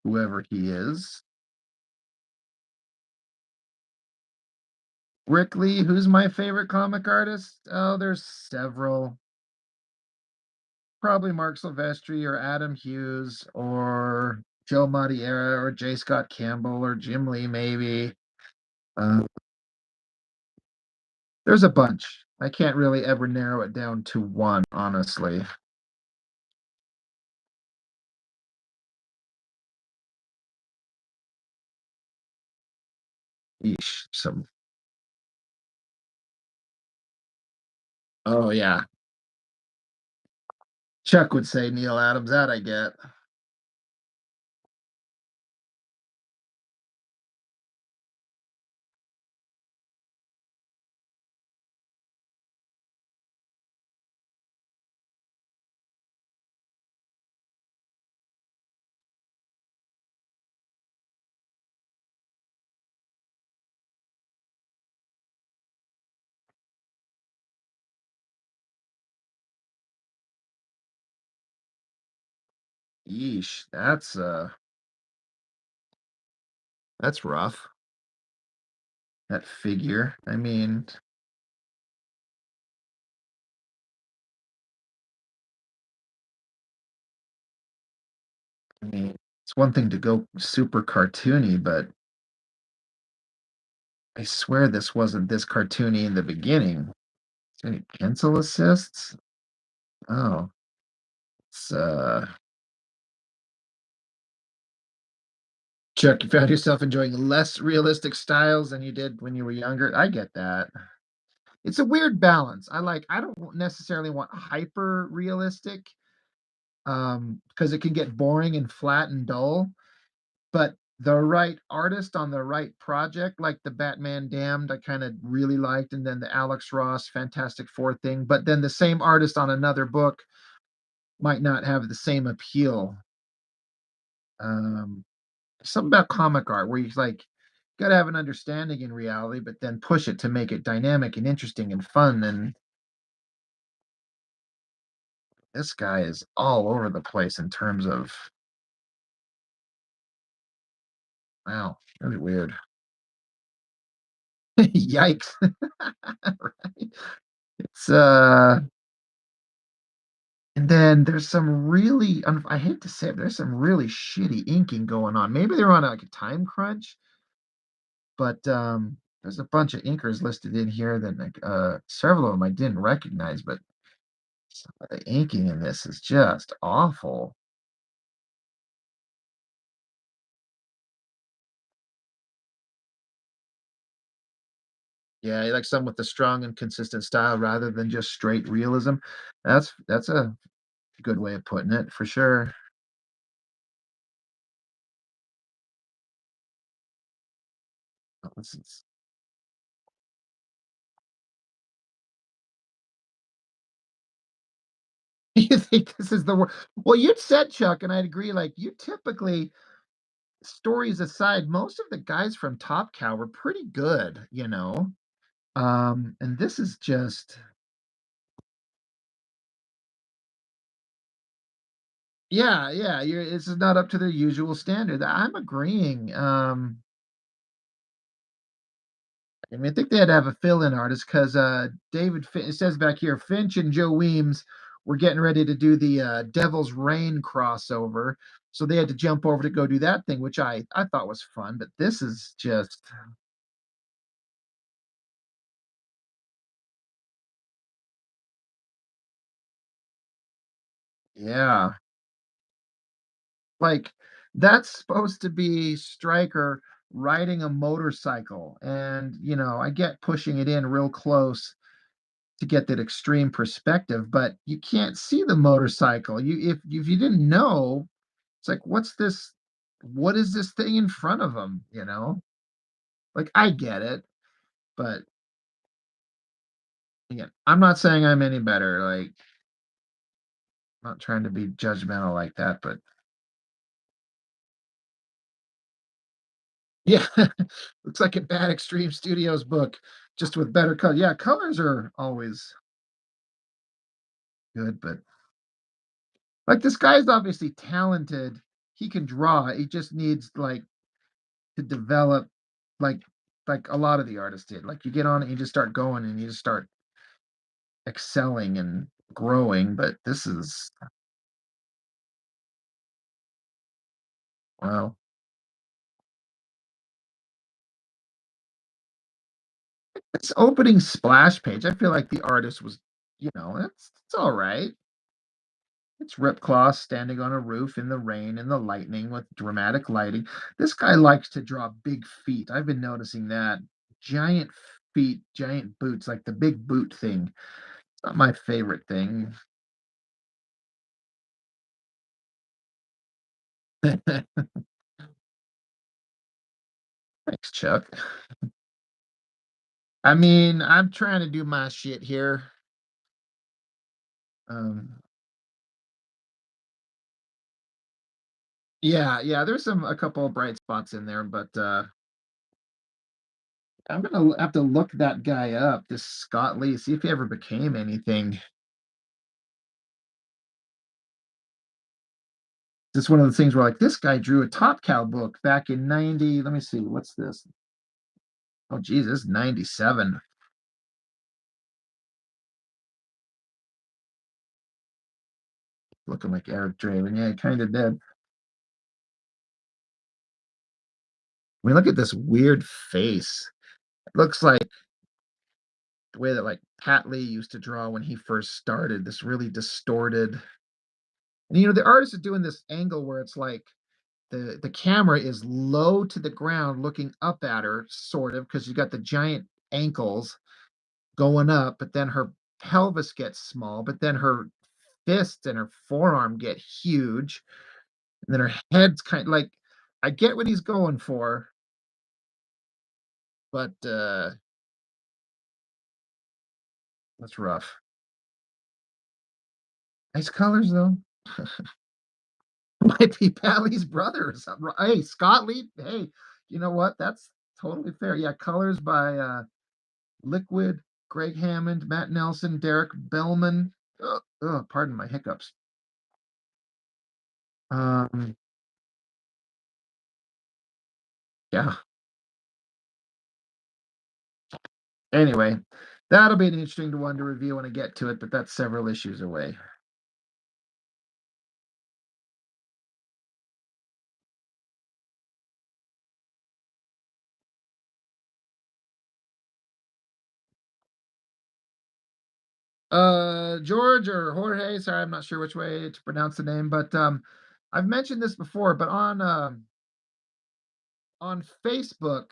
Speaker 1: Whoever he is. Rick Lee, who's my favorite comic artist? Oh, there's several. Probably Mark Silvestri or Adam Hughes or Joe Madureira or J. Scott Campbell or Jim Lee, maybe. Uh, there's a bunch. I can't really ever narrow it down to one, honestly. Yeesh, some. Oh yeah, Chuck would say Neil Adams. That I get. Yeesh, that's rough. That figure. I mean, it's one thing to go super cartoony, but I swear this wasn't this cartoony in the beginning. Is there any pencil assists? Oh, it's Chuck, you found yourself enjoying less realistic styles than you did when you were younger. I get that. It's a weird balance. I don't necessarily want hyper realistic, because it can get boring and flat and dull, but the right artist on the right project, like the Batman Damned, I kind of really liked, and then the Alex Ross Fantastic Four thing, but then the same artist on another book might not have the same appeal. Um, Something about comic art where you like got to have an understanding in reality, but then push it to make it dynamic and interesting and fun. And this guy is all over the place in terms of, wow, really weird. Yikes. Right? It's and then there's some really, I hate to say it, but there's some really shitty inking going on. Maybe they're on like a time crunch, but there's a bunch of inkers listed in here that like several of them I didn't recognize, but some of the inking in this is just awful. Yeah, like some with the strong and consistent style rather than just straight realism. That's a good way of putting it for sure. This is- You think this is the worst? Well, you said Chuck, and I'd agree. Like you typically, stories aside, most of the guys from Top Cow were pretty good, you know. And this is just, yeah, yeah. It's not up to their usual standard. I'm agreeing. I think they had to have a fill-in artist because it says back here, Finch and Joe Weems were getting ready to do the Devil's Reign crossover, so they had to jump over to go do that thing, which I thought was fun. But this is just, Yeah. Like, that's supposed to be Stryker riding a motorcycle, and, I get pushing it in real close to get that extreme perspective, but you can't see the motorcycle. If you didn't know, it's like, what is this thing in front of him? Like, I get it, but again, I'm not saying I'm any better. Like, I'm not trying to be judgmental like that, but yeah, looks like a bad Extreme Studios book, just with better color. Yeah, colors are always good, but like, this guy's obviously talented. He can draw. He just needs, like, to develop, like a lot of the artists did. Like, you get on it, you just start going, and you just start excelling and growing. But this is, well, this opening splash page, I feel like the artist was, it's all right. It's Rip Claw standing on a roof in the rain and the lightning with dramatic lighting. This guy likes to draw big feet. I've been noticing that. Giant feet, giant boots, like the big boot thing. It's not my favorite thing. Thanks, Chuck. I mean, I'm trying to do my shit here. Um, yeah, yeah, there's a couple of bright spots in there, but I'm gonna have to look that guy up, this Scott Lee, see if he ever became anything. It's one of the things where, like, this guy drew a Top Cow book back in 90. Let me see, what's this? Oh, geez, this is 97. Looking like Eric Draven. Yeah, he kind of did. I mean, look at this weird face. It looks like the way that, like, Pat Lee used to draw when he first started, this really distorted. And, the artist is doing this angle where it's like the camera is low to the ground looking up at her, sort of, because you got the giant ankles going up, but then her pelvis gets small, but then her fist and her forearm get huge, and then her head's kind of like, I get what he's going for, but that's rough. Nice colors though. Might be Pally's brother or something. Hey, Scott Lee. Hey, you know what? That's totally fair. Yeah, colors by Liquid, Greg Hammond, Matt Nelson, Derek Bellman. Pardon my hiccups. Um, yeah. Anyway, that'll be an interesting one to review when I get to it, but that's several issues away. George or Jorge, sorry, I'm not sure which way to pronounce the name, but I've mentioned this before, but on Facebook,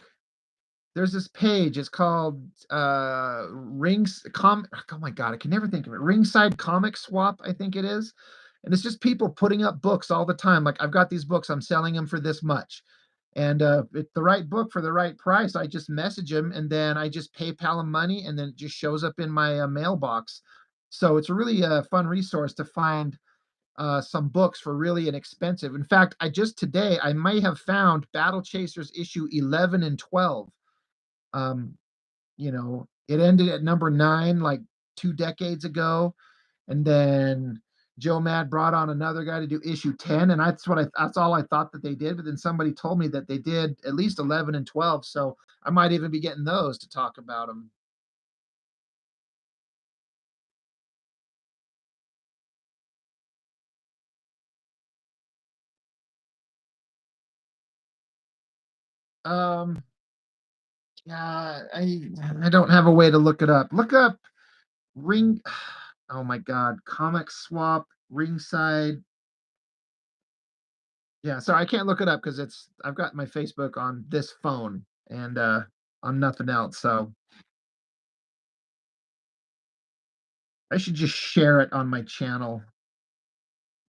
Speaker 1: there's this page. It's called Rings Com. Oh my god, I can never think of it. Ringside Comic Swap, I think it is, and it's just people putting up books all the time. Like, I've got these books, I'm selling them for this much, and if the right book for the right price, I just message them, and then I just PayPal them money, and then it just shows up in my mailbox. So it's a really fun resource to find some books for really inexpensive. In fact, I just today I may have found Battle Chasers issue 11 and 12. um, it ended at number 9 like 2 decades ago, and then Joe Mad brought on another guy to do issue 10, and that's all I thought that they did. But then somebody told me that they did at least 11 and 12, so I might even be getting those to talk about them. Um, yeah, I don't have a way to look it up. Look up Ring. Oh my God, Comic Swap Ringside. Yeah, so I can't look it up because I've got my Facebook on this phone and on nothing else. So I should just share it on my channel.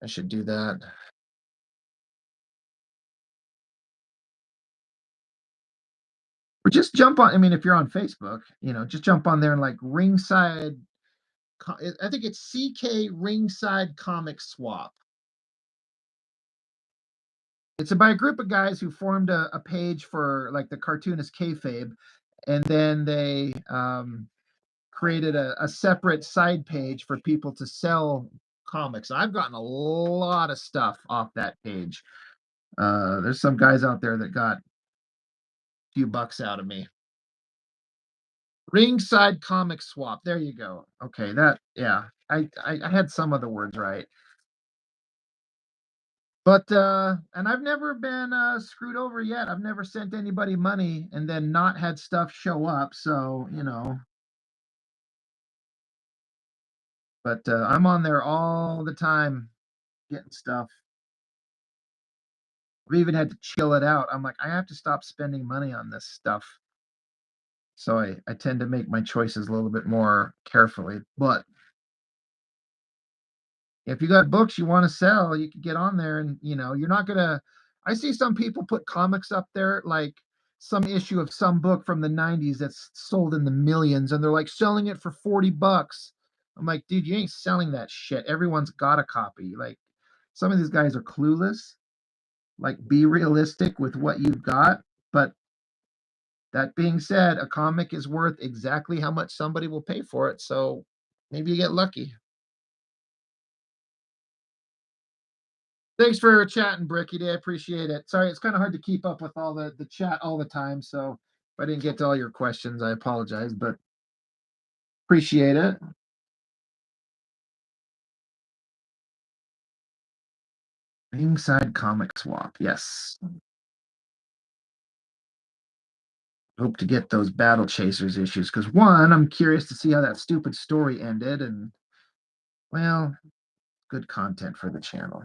Speaker 1: I should do that. Or just jump on, I mean, if you're on Facebook, just jump on there and like ringside. I think it's CK Ringside Comic Swap. It's by a group of guys who formed a page for like the cartoonist kayfabe, and then they created a separate side page for people to sell comics. I've gotten a lot of stuff off that page. There's some guys out there that got a few bucks out of me. Ringside Comic Swap. There you go. Okay, yeah. I had some of the words right. But and I've never been screwed over yet. I've never sent anybody money and then not had stuff show up. So, but I'm on there all the time getting stuff. I've even had to chill it out. I'm like, I have to stop spending money on this stuff. So I tend to make my choices a little bit more carefully. But if you got books you want to sell, you can get on there and you're not gonna. I see some people put comics up there like some issue of some book from the 90s that's sold in the millions and they're like selling it for 40 bucks. I'm like, dude, you ain't selling that shit. Everyone's got a copy. Like some of these guys are clueless. Like be realistic with what you've got. But that being said, a comic is worth exactly how much somebody will pay for it. So maybe you get lucky. Thanks for chatting, Bricky. I appreciate it. Sorry, it's kind of hard to keep up with all the chat all the time. So if I didn't get to all your questions, I apologize, but appreciate it. Ringside Comic Swap. Yes. Hope to get those Battle Chasers issues because one, I'm curious to see how that stupid story ended, and well, good content for the channel.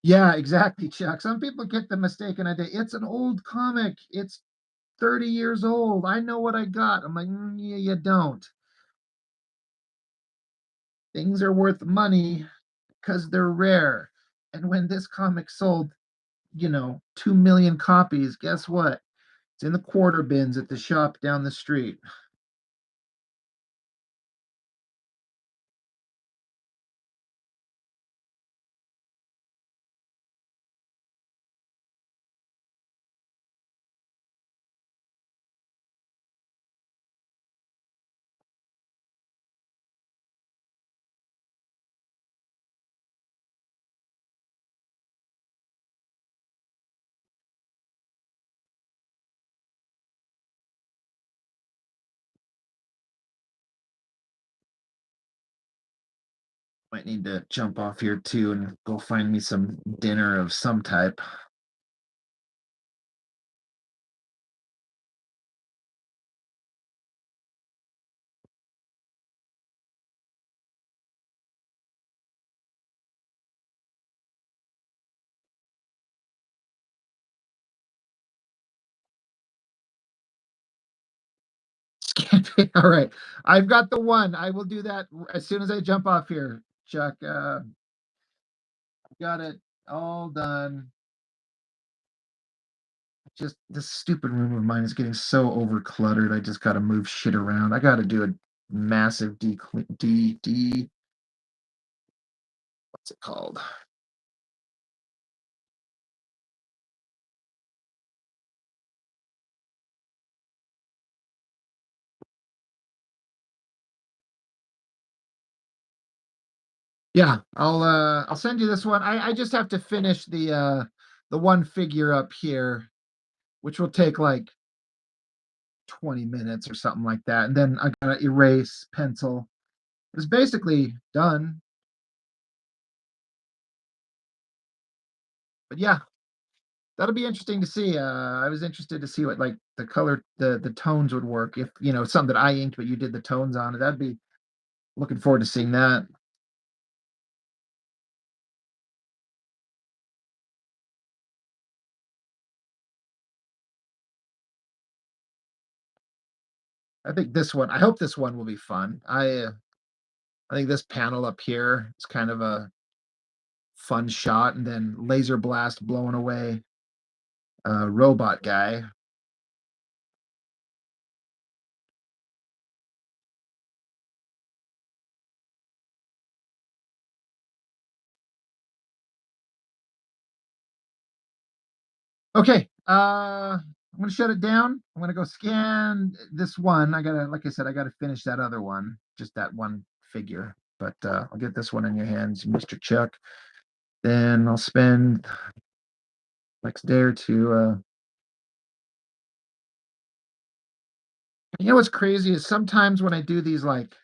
Speaker 1: Yeah, exactly, Chuck. Some people get the mistaken idea. It's an old comic. It's 30 years old. I know what I got. I'm like, yeah, you don't. Things are worth money because they're rare. And when this comic sold, 2 million copies, guess what? It's in the quarter bins at the shop down the street. Might need to jump off here too and go find me some dinner of some type. All right. I've got the one. I will do that as soon as I jump off here, Chuck. Got it all done. Just this stupid room of mine is getting so over cluttered. I just got to move shit around. I got to do a massive what's it called? Yeah, I'll send you this one. I just have to finish the one figure up here, which will take like 20 minutes or something like that. And then I gotta erase, pencil. It's basically done. But yeah, That'll be interesting to see. I was interested to see what like the color, the tones would work if something that I inked, but you did the tones on it. That'd be looking forward to seeing that. I think this one. I hope this one will be fun. I think this panel up here is kind of a fun shot, and then laser blast blowing away a robot guy. Okay, I'm gonna shut it down. I'm gonna go scan this one. I gotta, like I said, I gotta finish that other one, just that one figure. But I'll get this one in your hands, Mr. Chuck. Then I'll spend next day or two. What's crazy is sometimes when I do these like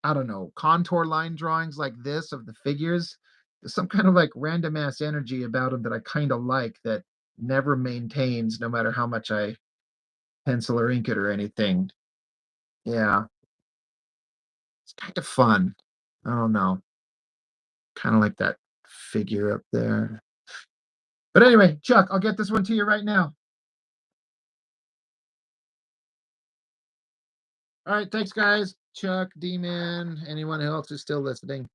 Speaker 1: I don't know contour line drawings like this of the figures, there's some kind of like random ass energy about them that I kind of like that never maintains no matter how much I pencil or ink it or anything. Yeah, it's kind of fun. I don't know. Kind of like that figure up there. But anyway, Chuck, I'll get this one to you right now. All right, thanks, guys. Chuck, D-Man, anyone else who's still listening.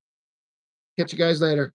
Speaker 1: Catch you guys later.